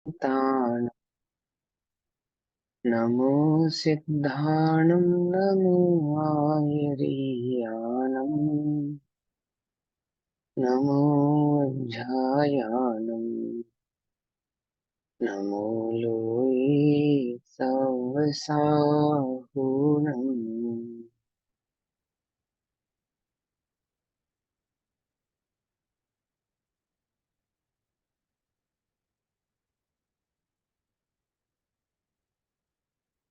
ताण नमो सिद्धाणं नमो आयर्याणं नमो अध्यायानं नमो लोये सवसाहुनं।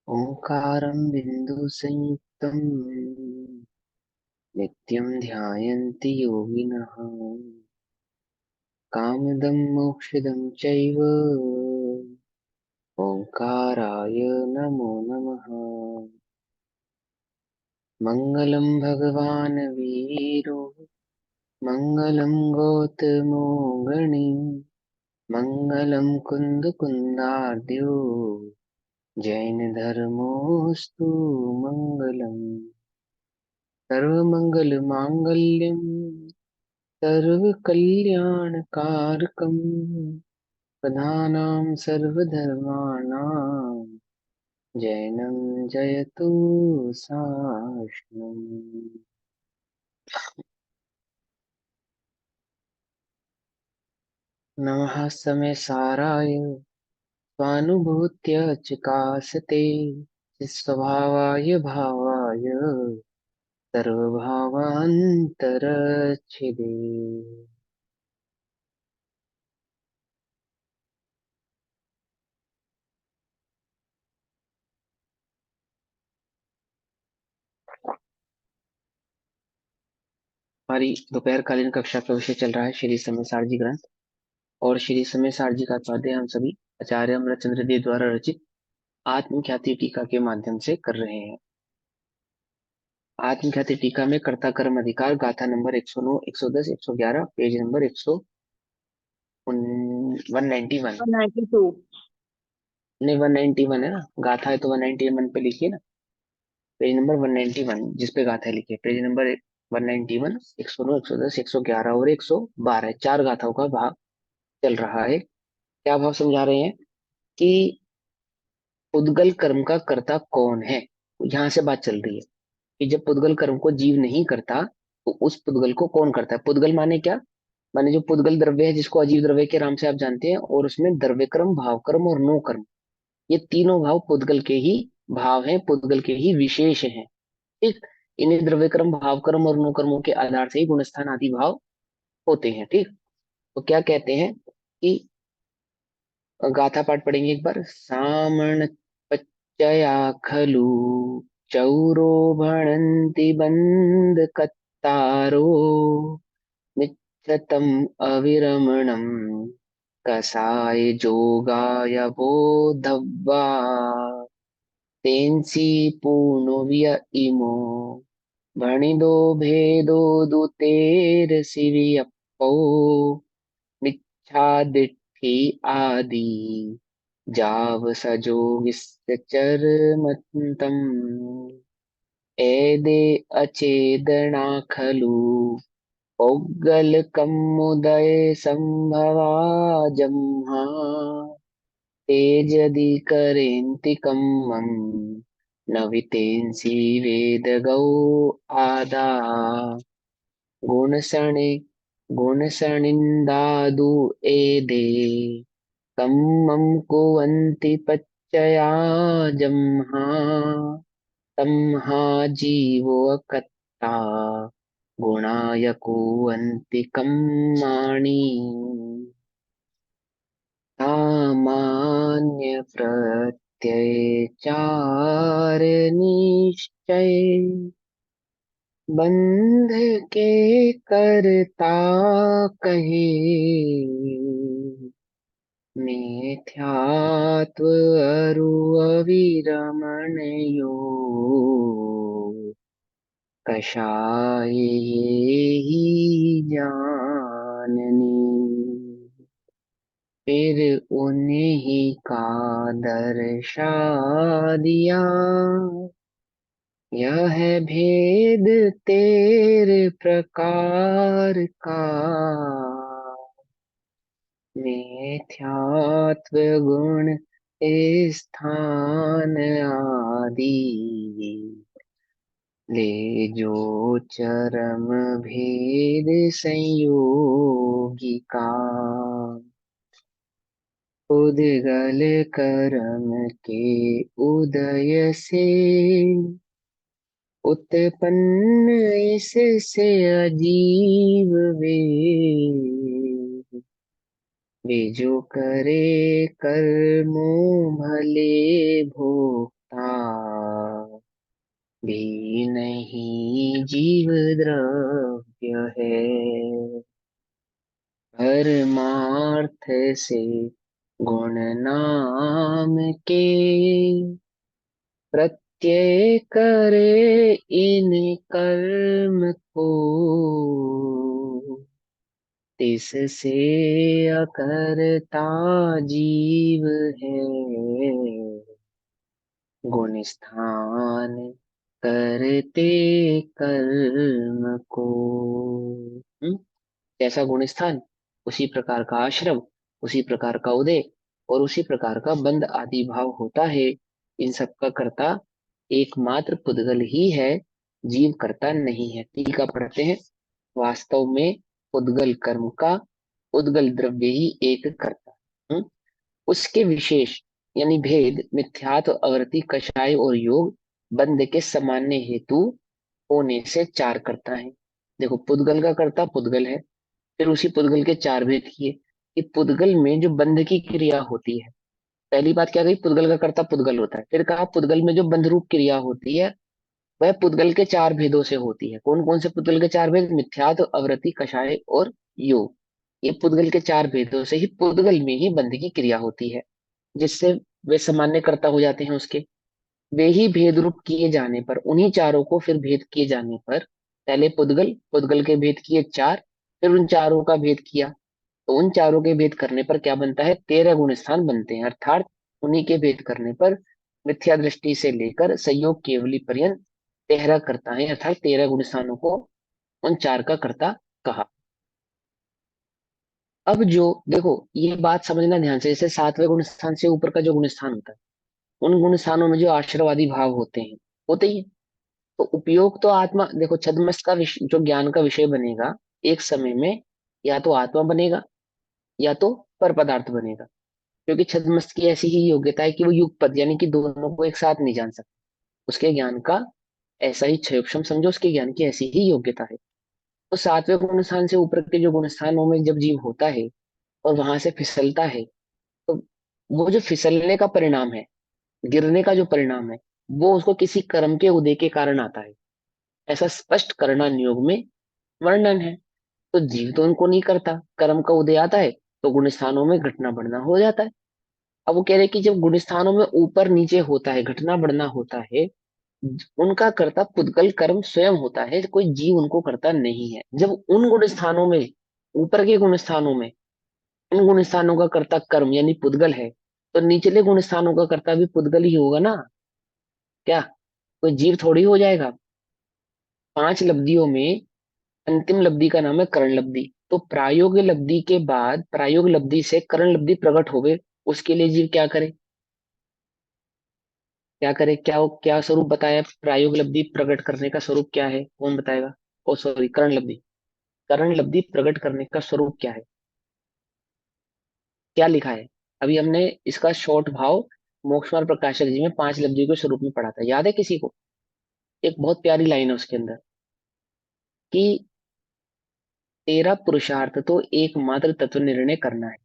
ओंकारं बिन्दुसंयुक्तं नित्यं ध्यायन्ति योगिनः। कामदं मोक्षदं चैव ओंकाराय नमो नमः। मङ्गलं भगवान् वीरो मङ्गलं गौतमो गणी मङ्गलं कुन्दकुन्दार्द्यो जैनधर्मोऽस्तु मङ्गलम्। सर्वमङ्गलमाङ्गल्यं सर्वकल्याणकारकं प्रधानां सर्वधर्माणां जैनं जयतु शासनम्। नमः समय साराय स्वानुभूत्य चिकासते स्वभावाय भावाय सर्वभावान्तरच्छिदे। हमारी दोपहरकालीन कक्षा का विषय चल रहा है श्री समय सारजी ग्रंथ। और श्री समय सारजी का स्वाध्याय हम सभी आचार्य अमरचंद्र देव द्वारा रचित आत्मख्याति टीका के माध्यम से कर रहे हैं। आत्मख्याति टीका में कर्ता कर्म अधिकार गाथा नंबर 109, 110, 111, पेज नंबर 191। 192। नहीं, 191 है ना, गाथा है तो 191 पे लिखिए ना। पेज नंबर 191 जिसपे गाथा लिखिए, पेज नंबर 191, 109, 110, 111 और 112, चार गाथाओं का भाग चल रहा है। क्या भाव समझा रहे हैं कि पुद्गल कर्म का कर्ता कौन है। यहाँ से बात चल रही है कि जब पुद्गल कर्म को जीव नहीं करता तो उस पुद्गल को कौन करता है। पुद्गल माने क्या, माने जो पुद्गल द्रव्य है जिसको अजीव द्रव्य के नाम से आप जानते हैं, और उसमें द्रव्य कर्म, भाव कर्म और नो कर्म, ये तीनों भाव पुद्गल के ही भाव हैं, पुद्गल के ही विशेष हैं। ठीक, इन्हीं द्रव्य कर्म, भाव कर्म और नो कर्मों के आधार से ही गुणस्थान आदि भाव होते हैं। ठीक, तो क्या कहते हैं कि गाथा पाठ पढ़ेंगे एक बार। सामण पच्चया खलु चौरो भणन्ति बंद कत्तारो मिच्छतम अविरमणम कसाय जोगाय बोधव्वा तेंसी पूर्णो विय इमो भणिदो भेदो दुतेर सिवियप्पो मिच्छादिट्ठी आदि जाव सजोगिस्य चरमन्तम् एदे अचेदना खलु पौगलकमुदय संभवा जम्हा तेजदि करेन्ति कम्मं न वितेंसि वेदगौ आदा गुणसणि गुणसणिन्दादु एदे कम्मं कुवन्ति पच्चया जम्हा तम्हा जीवो अकत्ता गुणाय कुवन्ति कम्माणि सामान्य प्रत्यय चार निश्चय बंध के करता कहे मिथ्यात्व अरु अविरमण योग कषाय ही जाननी। फिर उन्हीं का दर्शा दिया यह है भेद तेरे प्रकार का मिथ्यात्व गुण स्थान आदि, ले जो चरम भेद संयोगी का, उद्गल करम के उदय से, उत्पन्न इससे अजीव वे, वे जो करे कर्मों भले भोगता, भी नहीं जीव द्रव्य है। परमार्थ से गुण नाम के, प्रत्यय करे इन कर्म को, तिससे अकर्ता जीव है, गुण स्थान करते कर्म को। हम्म? जैसा गुण स्थान, उसी प्रकार का आश्रम, उसी प्रकार का उदय और उसी प्रकार का बंध आदि भाव होता है। इन सब का कर्ता एकमात्र पुद्गल ही है, जीव कर्ता नहीं है। टीका पढ़ते हैं। वास्तव में पुद्गल कर्म का उद्गल द्रव्य ही एक कर्ता। उसके विशेष यानी भेद मिथ्यात्व, अवृत्ति, कषाय और योग बंध के सामान्य हेतु होने से चार करता है। देखो, पुद्गल का कर्ता पुद्गल है, फिर उसी पुद्गल के चार भेद किए कि पुद्गल में जो बंध की क्रिया होती है। पहली बात क्या कही, पुद्गल का कर्ता पुद्गल होता है। फिर कहा पुद्गल में जो बंध रूप क्रिया होती है वह पुद्गल के चार भेदों से होती है। कौन कौन से पुद्गल के चार भेद, मिथ्यात्व, अवृत्ति, कषाय और योग। ये पुद्गल के चार भेदों से ही पुद्गल में ही बंध की क्रिया होती है, जिससे वे सामान्य कर्ता हो जाते हैं उसके। वे ही भेद रूप किए जाने पर, उन्हीं चारों को फिर भेद किए जाने पर, पहले पुद्गल पुद्गल के भेद किए चार, फिर उन चारों का भेद किया, तो उन चारों के भेद करने पर क्या बनता है, 13 गुण स्थान बनते हैं। अर्थात उन्हीं के भेद करने पर मिथ्या दृष्टि से लेकर संयोग केवली पर्यंत 13 करता है, अर्थात 13 गुण स्थानों को उन चार का कर्ता कहा। अब जो देखो, ये बात समझना ध्यान से, जैसे सातवें गुण स्थान से ऊपर का जो गुण स्थान होता है, उन गुण स्थानों में जो आश्रवादी भाव होते हैं, होते ही हैं। तो उपयोग तो आत्मा, देखो छद्मस्त का जो ज्ञान का विषय बनेगा एक समय में, या तो आत्मा बनेगा या तो पर पदार्थ बनेगा। क्योंकि छद्मस्त की ऐसी ही योग्यता है कि वो युगपद यानी कि दोनों को एक साथ नहीं जान सकता। उसके ज्ञान का ऐसा ही क्षयोक्षम समझो, उसके ज्ञान की ऐसी ही योग्यता है। तो सातवें गुण स्थान से ऊपर के जो गुण स्थानों में जब जीव होता है और वहां से फिसलता है, तो वो जो फिसलने का परिणाम है, गिरने का जो परिणाम है, वो उसको किसी कर्म के उदय के कारण आता है। ऐसा स्पष्ट करना नियोग में वर्णन है। तो जीव तो उनको नहीं करता, कर्म का उदय आता है तो गुण स्थानों में घटना बढ़ना हो जाता है। अब वो कह रहे कि जब गुण स्थानों में ऊपर नीचे होता है, घटना बढ़ना होता है, उनका कर्ता पुद्गल कर्म स्वयं होता है, कोई जीव उनको करता नहीं है। जब उन गुण स्थानों में, ऊपर के गुण स्थानों में, इन गुण स्थानों का कर्ता कर्म यानी पुद्गल है, तो निचले गुण स्थानों का कर्ता भी पुद्गल ही होगा ना। क्या कोई जीव थोड़ी हो जाएगा। पांच लब्धियों में अंतिम लब्धि का नाम है करण लब्धि। तो प्रायोग लब्धि के बाद, प्रायोग लब्धि से करण लब्धि प्रकट हो गए, उसके लिए जीव क्या करे, क्या करे, क्या क्या स्वरूप बताया प्रायोग लब्धि प्रकट करने का स्वरूप क्या है, कौन बताएगा। ओ सॉरी, करण लब्धि, करण लब्धि प्रकट करने का स्वरूप क्या है, क्या लिखा है। अभी हमने इसका शॉर्ट भाव मोक्षमार्ग प्रकाशक जी में पांच लब्धियों के स्वरूप में पढ़ा था, याद है किसी को। एक बहुत प्यारी लाइन है उसके अंदर कि तेरा पुरुषार्थ तो एकमात्र तत्व निर्णय करना है,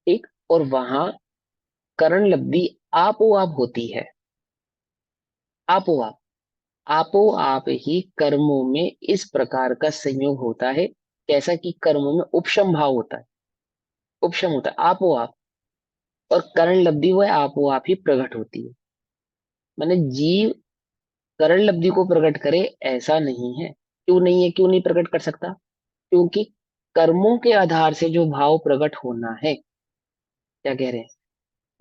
ठीक। और वहां करण लब्धि आपो आप होती है, आपो आप, आपो आप ही कर्मों में इस प्रकार का संयोग होता है, कैसा कि कर्मों में उपशम भाव होता है, उपशम होता है आपो आप, और करण लब्धि वह आपो आप ही प्रकट होती है। माने जीव करण लब्धि को प्रकट करे ऐसा नहीं है। क्यों नहीं है, क्यों नहीं प्रकट कर सकता, क्योंकि कर्मों के आधार से जो भाव प्रकट होना है, क्या कह रहे हैं,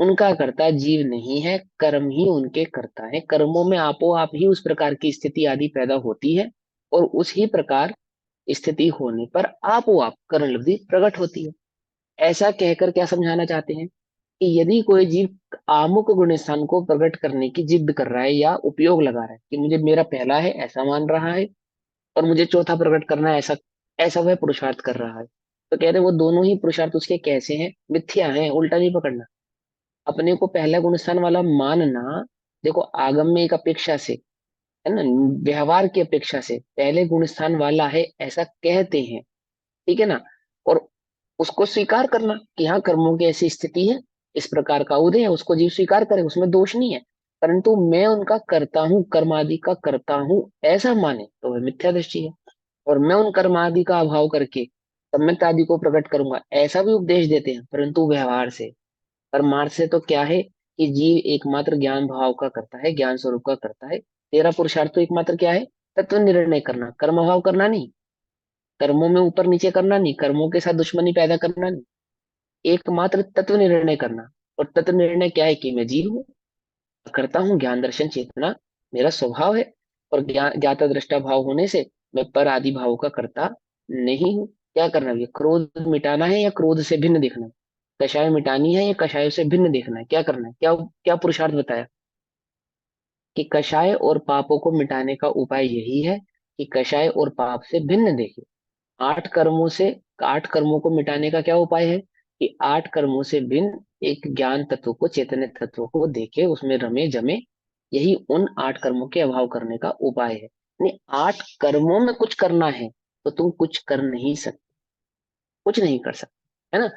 उनका कर्ता जीव नहीं है, कर्म ही उनके कर्ता है। कर्मों में आपो आप ही उस प्रकार की स्थिति आदि पैदा होती है, और उसी प्रकार स्थिति होने पर आपो आप करण लब्धि प्रकट होती है। ऐसा कहकर क्या समझाना चाहते हैं कि यदि कोई जीव आमुक गुण स्थान को प्रकट करने की जिद कर रहा है या उपयोग लगा रहा है कि मुझे मेरा पहला है ऐसा मान रहा है और मुझे चौथा प्रकट करना है ऐसा, ऐसा वह पुरुषार्थ कर रहा है, तो कह रहे वो दोनों ही पुरुषार्थ उसके कैसे हैं, मिथ्या हैं, उल्टा नहीं पकड़ना। अपने को पहला गुण स्थान वाला मानना, देखो आगम में एक अपेक्षा से, है ना, व्यवहार की अपेक्षा से पहले गुण स्थान वाला है ऐसा कहते हैं, ठीक है ना। और उसको स्वीकार करना कि हाँ कर्मों की ऐसी स्थिति है, इस प्रकार का उदय है, उसको जीव स्वीकार करे, उसमें दोष नहीं है। परंतु मैं उनका करता हूँ, कर्मादि का करता हूँ ऐसा माने तो वह मिथ्या दृष्टि है। और मैं उन कर्मादि का अभाव करके सम्यक आदि को प्रकट करूंगा ऐसा भी उपदेश देते हैं, परंतु व्यवहार से। परमार्थ से तो क्या है कि जीव एकमात्र ज्ञान भाव का करता है, ज्ञान स्वरूप का करता है। तेरा पुरुषार्थ तो एकमात्र क्या है, तत्व निर्णय करना, कर्म भाव करना नहीं, कर्मों में ऊपर नीचे करना नहीं, कर्मों के साथ दुश्मनी पैदा करना नहीं, एकमात्र तत्व निर्णय करना। और तत्व निर्णय क्या है कि मैं जीव हूँ, करता हूँ, ज्ञान दर्शन चेतना मेरा स्वभाव है। और ज्ञान ज्ञाता दृष्टा भाव होने से मैं पर आदि भाव का करता नहीं हूँ। क्या करना है, क्रोध मिटाना है या क्रोध से भिन्न देखना है, कषाय मिटानी है या कषाय से भिन्न देखना है, क्या करना है, क्या क्या पुरुषार्थ बताया कि कषाय और पापों को मिटाने का उपाय यही है कि कषाय और पाप से भिन्न देखे। आठ कर्मों से, आठ कर्मों को मिटाने का क्या उपाय है कि आठ कर्मों से भिन्न एक ज्ञान तत्व को, चैतन्य तत्व को देखे, उसमें रमे जमे, यही उन आठ कर्मों के अभाव करने का उपाय है। यानी आठ कर्मों में कुछ करना है तो तुम कुछ कर नहीं सकते, कुछ नहीं कर सकते, है ना।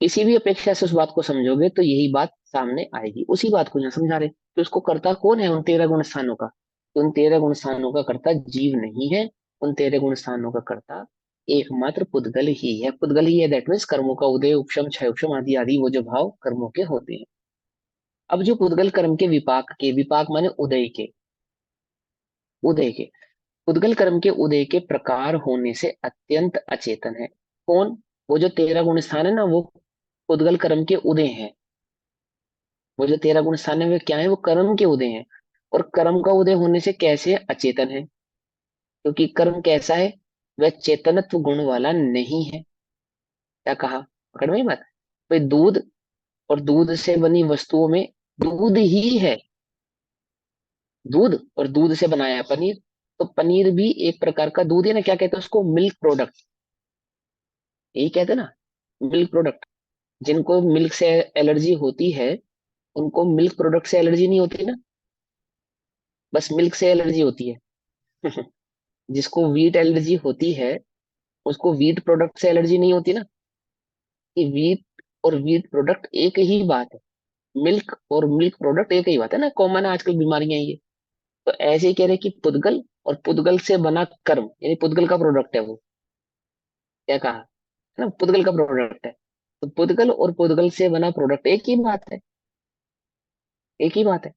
किसी भी अपेक्षा से उस बात को समझोगे तो यही बात सामने आएगी। उसी बात को यहाँ समझा रहे कि उसको करता कौन है उन 13 गुण स्थानों का, तो उन 13 गुण स्थानों का करता जीव नहीं है, उन 13 गुण स्थानों का करता एकमात्र पुद्गल ही है। पुद्गल ही है, दैट मीन्स कर्मों का उदय, उपशम, क्षय उपशम आदि आदि वो जो भाव कर्मों के होते हैं। अब जो पुद्गल कर्म के विपाक के, विपाक माने उदय के, उदय के, पुद्गल कर्म के उदय के प्रकार होने से अत्यंत अचेतन है। कौन, वो जो 13 गुण स्थान है ना, वो पुद्गल कर्म के उदय हैं। वो जो 13 गुण स्थान है वे क्या है, वो कर्म के उदय हैं। और कर्म का उदय होने से कैसे अचेतन है, क्योंकि कर्म कैसा है, वह चेतनत्व गुण वाला नहीं है। क्या कहा, पकड़ में ही बात। भाई दूध और दूध से बनी वस्तुओं में दूध ही है, दूध और दूध से बनाया है पनीर, तो पनीर भी एक प्रकार का दूध है ना, क्या कहते हैं उसको, मिल्क प्रोडक्ट, यही कहते हैं ना, मिल्क प्रोडक्ट। जिनको मिल्क से एलर्जी होती है उनको मिल्क प्रोडक्ट से एलर्जी नहीं होती ना, बस मिल्क से एलर्जी होती है। जिसको वीट एलर्जी होती है उसको वीट प्रोडक्ट से एलर्जी नहीं होती ना, कि वीट और वीट प्रोडक्ट एक ही बात है, मिल्क और मिल्क प्रोडक्ट एक ही बात है ना, कॉमन है आजकल बीमारियां ये। तो ऐसे ही कह रहे कि पुद्गल और पुद्गल से बना कर्म, यानी पुद्गल का प्रोडक्ट है वो, क्या कहा, है ना, पुद्गल का प्रोडक्ट है। तो पुद्गल और पुद्गल से बना प्रोडक्ट एक ही बात है, एक ही बात है।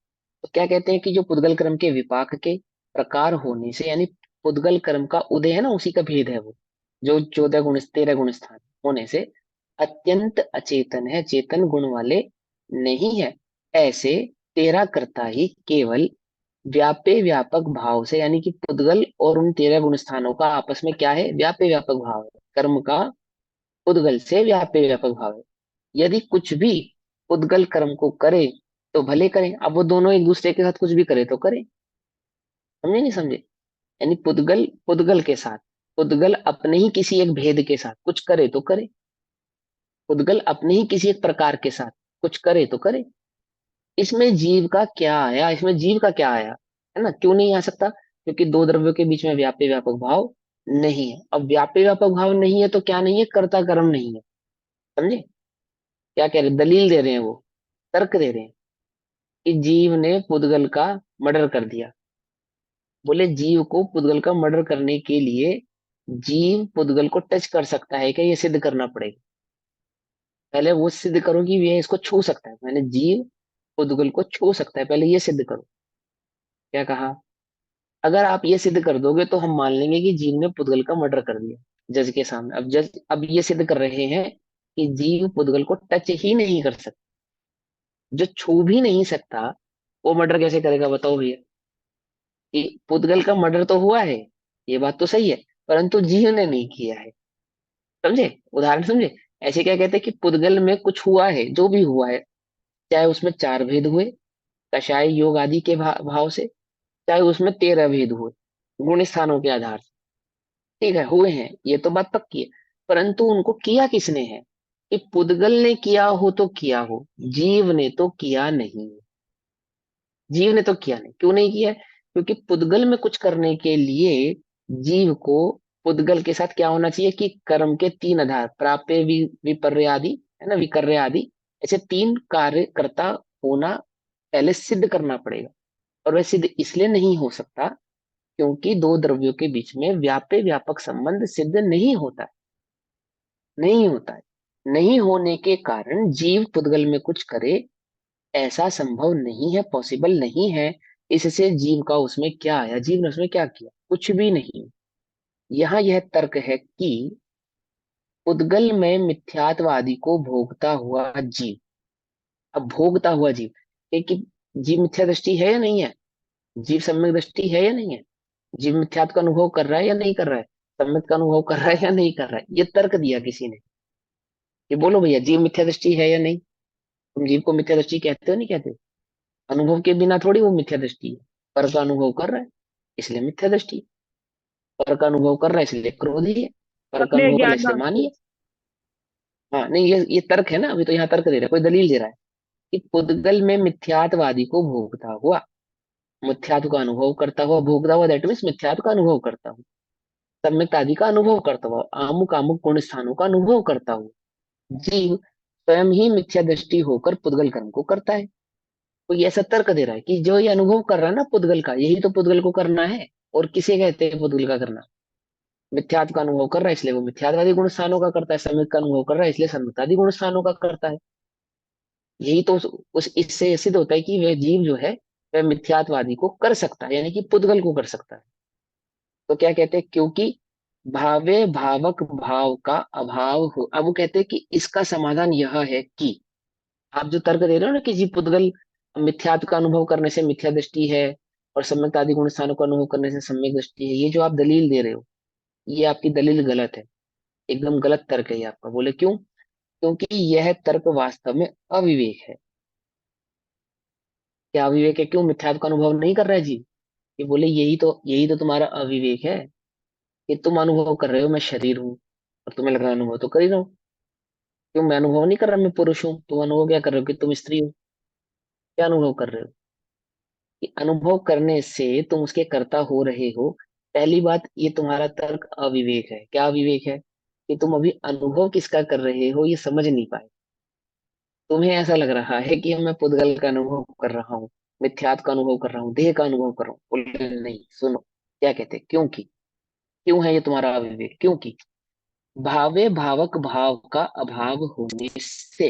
तो क्या कहते हैं कि जो पुद्गल कर्म के विपाक के प्रकार होने से, यानी पुद्गल कर्म का उदय है ना, उसी का भेद है वो, जो 14 गुण 13 गुण स्थान होने से अत्यंत अचेतन है, चेतन गुण वाले नहीं है। ऐसे तेरा करता ही केवल व्यापे व्यापक भाव से, यानी कि पुद्गल और उन 13 गुण स्थानों का आपस में क्या है, व्यापे व्यापक भाव है, कर्म का पुद्गल से व्यापे व्यापक भाव है। यदि कुछ भी पुद्गल कर्म को करे तो भले करें, अब वो दोनों एक दूसरे के साथ कुछ भी करे तो करे, समझे नहीं समझे। यानी पुद्गल पुद्गल के साथ, पुद्गल अपने ही किसी एक भेद के साथ कुछ करे तो करे, पुद्गल अपने ही किसी एक प्रकार के साथ कुछ करे तो करे। इसमें जीव का क्या आया, इसमें जीव का क्या आया, है ना, क्यों नहीं आ सकता, क्योंकि दो द्रव्यों के बीच में व्यापी व्यापक भाव नहीं है। अब व्यापी व्यापक भाव नहीं है तो क्या नहीं है, कर्ता कर्म नहीं है, समझे। क्या कह रहे, दलील दे रहे हैं वो, तर्क दे रहे हैं कि जीव ने पुद्गल का मर्डर कर दिया। बोले जीव को पुद्गल का मर्डर करने के लिए जीव पुद्गल को टच कर सकता है क्या, ये सिद्ध करना पड़ेगा। पहले वो सिद्ध करो कि ये इसको छू सकता है, मैंने जीव पुद्गल को छू सकता है, पहले ये सिद्ध करो। क्या कहा, अगर आप ये सिद्ध कर दोगे तो हम मान लेंगे कि जीव ने पुद्गल का मर्डर कर दिया जज के सामने। अब जज अब ये सिद्ध कर रहे हैं कि जीव पुद्गल को टच ही नहीं कर सकता, जो छू भी नहीं सकता वो मर्डर कैसे करेगा, बताओ भैया। कि पुद्गल का मर्डर तो हुआ है, ये बात तो सही है, परंतु जीव ने नहीं किया है, समझे, उदाहरण समझे। ऐसे क्या कहते हैं कि पुद्गल में कुछ हुआ है, जो भी हुआ है, चाहे उसमें चार भेद हुए कषाय योग आदि के भाव से, चाहे उसमें 13 भेद हुए गुण स्थानों के आधार से। ठीक है, हुए हैं, ये तो बात पक्की है। परंतु उनको किया किसने है? कि पुद्गल ने किया हो तो किया हो, जीव ने तो किया नहीं। जीव ने तो किया नहीं, क्यों नहीं किया? क्योंकि पुद्गल में कुछ करने के लिए जीव को पुद्गल के साथ क्या होना चाहिए कि कर्म के तीन आधार, प्राप्य विपर्य आदि, है ना, विकर्य आदि, ऐसे तीन कार्य करता होना पहले सिद्ध करना पड़ेगा। और वह सिद्ध इसलिए नहीं हो सकता क्योंकि दो द्रव्यों के बीच में व्याप्य व्यापक संबंध सिद्ध नहीं होता है, नहीं होता है। नहीं होने के कारण जीव पुद्गल में कुछ करे, ऐसा संभव नहीं है, पॉसिबल नहीं है। इससे जीव का उसमें क्या आया, जीव ने उसमें क्या किया? कुछ भी नहीं। यहाँ यह तर्क है कि पुद्गल में मिथ्यात्वादि को भोगता हुआ जीव, अब भोगता हुआ जीव, एक जीव मिथ्या दृष्टि है या नहीं है? जीव सम्यक दृष्टि है या नहीं है? जीव मिथ्यात्व का अनुभव कर रहा है या नहीं कर रहा है? सम्यक का अनुभव कर रहा है या नहीं कर रहा है? ये तर्क दिया किसी ने कि बोलो भैया जीव मिथ्या दृष्टि है या नहीं? तुम जीव को मिथ्या दृष्टि कहते हो नहीं कहते? अनुभव के बिना थोड़ी वो मिथ्या दृष्टि है। पर का अनुभव कर रहा है इसलिए मिथ्या दृष्टि, पर का अनुभव कर रहा है इसलिए क्रोधी है, पर का अपने अनुभव कर रहा है ज्ञान इसलिए मात्र। मानिए। हाँ नहीं, ये तर्क है ना, अभी तो यहाँ तर्क दे रहा है, कोई दलील दे रहा है कि पुद्गल में मिथ्यात्वादी को भोगता हुआ, मिथ्यात्व का अनुभव करता हुआ, भोगता हुआ दैट मीन्स मिथ्यात्व का अनुभव करता हुआ, सम्यक आदि का अनुभव करता हुआ, आमुक आमुक गुण स्थानों का अनुभव करता हुआ जीव स्वयं ही मिथ्या दृष्टि होकर पुद्गल कर्म को करता है। तो ये ऐसा तर्क दे रहा है कि जो ये अनुभव कर रहा है ना पुद्गल का, यही तो पुद्गल को करना है। और किसे कहते हैं पुद्गल का करना? मिथ्यात्व का अनुभव कर रहा है इसलिए वो मिथ्यात्वादी गुण स्थानों का करता है, सम्यक का अनुभव कर रहा है इसलिए सम्यक्तादि गुण स्थानों का करता है। यही तो उस इससे सिद्ध होता है कि वह जीव जो है वह मिथ्यात्वादी को कर सकता है, यानी कि पुद्गल को कर सकता है। तो क्या कहते हैं? क्योंकि भावे भावक भाव का अभाव हो। अब वो कहते हैं कि इसका समाधान यह है कि आप जो तर्क दे रहे हो ना कि जी पुद्गल मिथ्यात्व का अनुभव करने से मिथ्या दृष्टि है और सम्यक आदि गुण स्थानों का अनुभव करने से सम्यक दृष्टि है, ये जो आप दलील दे रहे हो, ये आपकी दलील गलत है। एकदम गलत तर्क है ये आपका। बोले क्यों? क्योंकि यह तर्क वास्तव में अविवेक है। क्या अविवेक है? क्यों मिथ्यात्व का अनुभव नहीं कर रहा है जीव? ये बोले यही तो तुम्हारा अविवेक है कि तुम अनुभव कर रहे हो मैं शरीर हूँ, और तुम्हें लग रहा है अनुभव तो कर ही रहा हूँ। क्यों मैं अनुभव नहीं कर रहा मैं पुरुष हूँ? तुम अनुभव क्या कर रहे हो कि तुम स्त्री हो? क्या अनुभव कर रहे हो? कि अनुभव करने से तुम उसके कर्ता हो रहे हो। पहली बात, ये तुम्हारा तर्क अविवेक है। क्या अविवेक है? कि तुम अभी अनुभव किसका कर रहे हो ये समझ नहीं पाए। तुम्हें ऐसा लग रहा है कि मैं पुद्गल का अनुभव कर रहा हूँ, मिथ्यात्व का अनुभव कर रहा हूँ, देह का अनुभव कर रहा हूँ। बोले नहीं, सुनो क्या कहते हैं। क्योंकि क्यों है ये तुम्हारा अविवेक? क्योंकि भावे भावक भाव का अभाव होने से,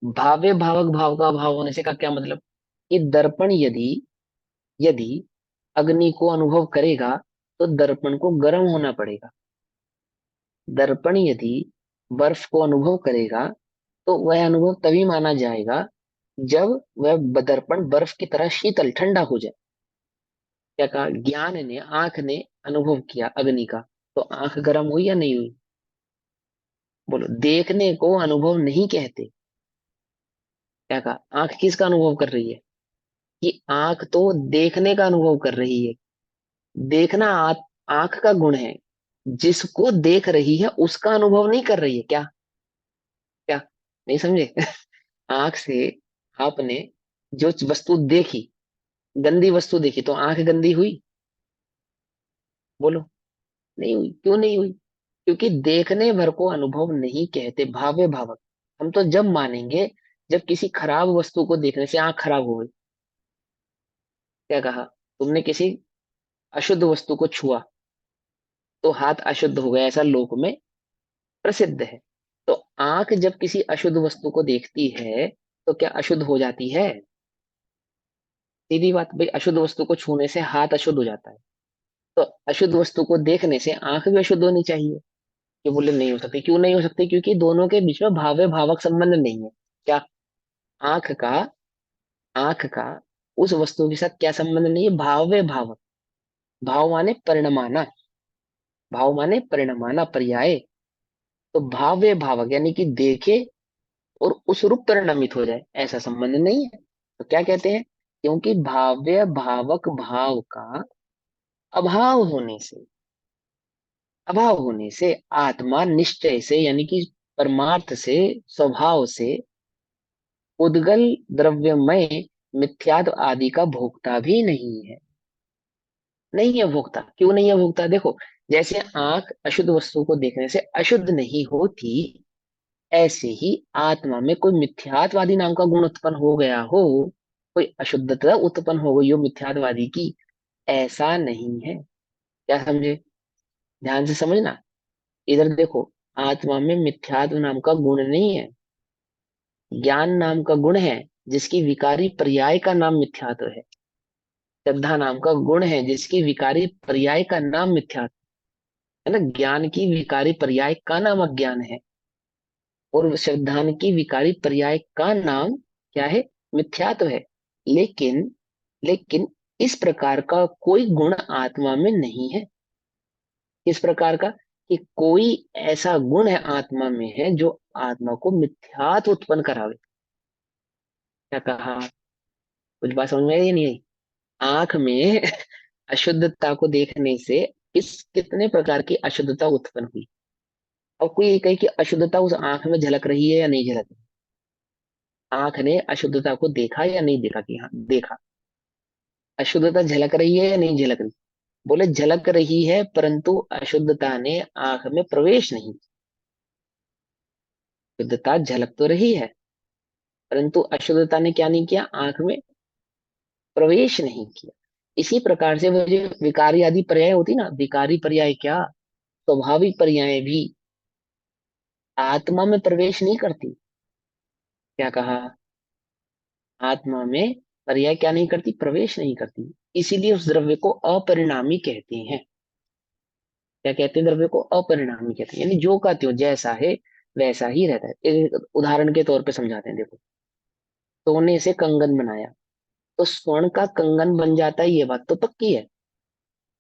भावे भावक भाव का अभाव होने से का क्या मतलब? कि दर्पण यदि यदि अग्नि को अनुभव करेगा तो दर्पण को गर्म होना पड़ेगा। दर्पण यदि बर्फ को अनुभव करेगा तो वह अनुभव तभी माना जाएगा जब वह दर्पण बर्फ की तरह शीतल ठंडा हो जाए। क्या कहा? ज्ञान ने, आंख ने अनुभव किया अग्नि का, तो आंख गर्म हुई या नहीं हुई? बोलो, देखने को अनुभव नहीं कहते। क्या कहा? आंख किसका अनुभव कर रही है? कि आंख तो देखने का अनुभव कर रही है। देखना आंख का गुण है, जिसको देख रही है उसका अनुभव नहीं कर रही है। क्या? क्या नहीं समझे? आंख से आपने जो वस्तु देखी, गंदी वस्तु देखी, तो आंख गंदी हुई? बोलो, नहीं हुई। क्यों नहीं हुई? क्योंकि देखने भर को अनुभव नहीं कहते, भावे भावक। हम तो जब मानेंगे जब किसी खराब वस्तु को देखने से आंख खराब हो गई। क्या कहा? तुमने किसी अशुद्ध वस्तु को छुआ तो हाथ अशुद्ध हो गया, ऐसा लोक में प्रसिद्ध है। तो आंख जब किसी अशुद्ध वस्तु को देखती है तो क्या अशुद्ध हो जाती है? सीधी बात भाई, अशुद्ध वस्तु को छूने से हाथ अशुद्ध हो जाता है, तो अशुद्ध वस्तु को देखने से आंख भी अशुद्ध होनी चाहिए। ये बोले नहीं हो सकती। क्यों नहीं हो सकती? क्योंकि दोनों के बीच में भावे भावक संबंध नहीं है। क्या? आंख का आंख का उस वस्तु के साथ क्या संबंध नहीं है? भावे भावक। भाव माने परिणमाना, भाव माने परिणमाना, पर्याय। तो भाव्य भावक यानी कि देखे और उस रूप परिणमित हो जाए, ऐसा संबंध नहीं है। तो क्या कहते हैं, क्योंकि भाव्य भावक भाव का अभाव होने से, आत्मा निश्चय से यानी कि परमार्थ से, स्वभाव से उद्गल द्रव्यमय मिथ्यात्व आदि का भोक्ता भी नहीं है। नहीं है भोक्ता, क्यों नहीं है भोक्ता, देखो, जैसे आंख अशुद्ध वस्तु को देखने से अशुद्ध नहीं होती, ऐसे ही आत्मा में कोई मिथ्यात्वादी नाम का गुण उत्पन्न हो गया हो, कोई अशुद्धता उत्पन्न हो गई हो मिथ्यात्वादी की, ऐसा नहीं है। क्या समझे, ध्यान से समझना। इधर देखो, आत्मा में मिथ्यात्व नाम का गुण नहीं है, ज्ञान नाम का गुण है, जिसकी विकारी पर्याय का नाम मिथ्यात्व है। श्रद्धा नाम का गुण है, जिसकी विकारी पर्याय का नाम मिथ्यात्व है ना। ज्ञान की विकारी पर्याय का नाम अज्ञान है, और श्रद्धा की विकारी पर्याय का नाम क्या है, मिथ्यात्व है। लेकिन लेकिन इस प्रकार का कोई गुण आत्मा में नहीं है। इस प्रकार का, कि कोई ऐसा गुण है आत्मा में है जो आत्मा को मिथ्यात्व उत्पन्न करावे। क्या कहा, कुछ बात समझ में आई या नहीं आई। आंख में अशुद्धता को देखने से कितने प्रकार की अशुद्धता उत्पन्न हुई। और कोई ये कहे कि अशुद्धता उस आंख में झलक रही है या नहीं झलक रही। आंख ने अशुद्धता को देखा या नहीं देखा, कि हाँ देखा, अशुद्धता झलक रही है या नहीं झलक रही। बोले झलक रही है, परंतु अशुद्धता ने आंख में प्रवेश नहीं। शुद्धता झलक तो रही है, परंतु अशुद्धता ने क्या नहीं किया, आंख में प्रवेश नहीं किया। इसी प्रकार से वो जो विकारी आदि पर्याय होती ना, विकारी पर्याय क्या, स्वाभाविक पर्याय भी आत्मा में प्रवेश नहीं करती। क्या कहा, आत्मा में पर्याय क्या नहीं करती, प्रवेश नहीं करती। इसीलिए उस द्रव्य को अपरिणामी कहते हैं। क्या कहते हैं, द्रव्य को अपरिणामी कहते हैं, यानी जो का त्यों जैसा है वैसा ही रहता है। एक उदाहरण के तौर पे समझाते हैं, देखो, सोने से कंगन बनाया, तो स्वर्ण का कंगन बन जाता है, ये बात तो पक्की है,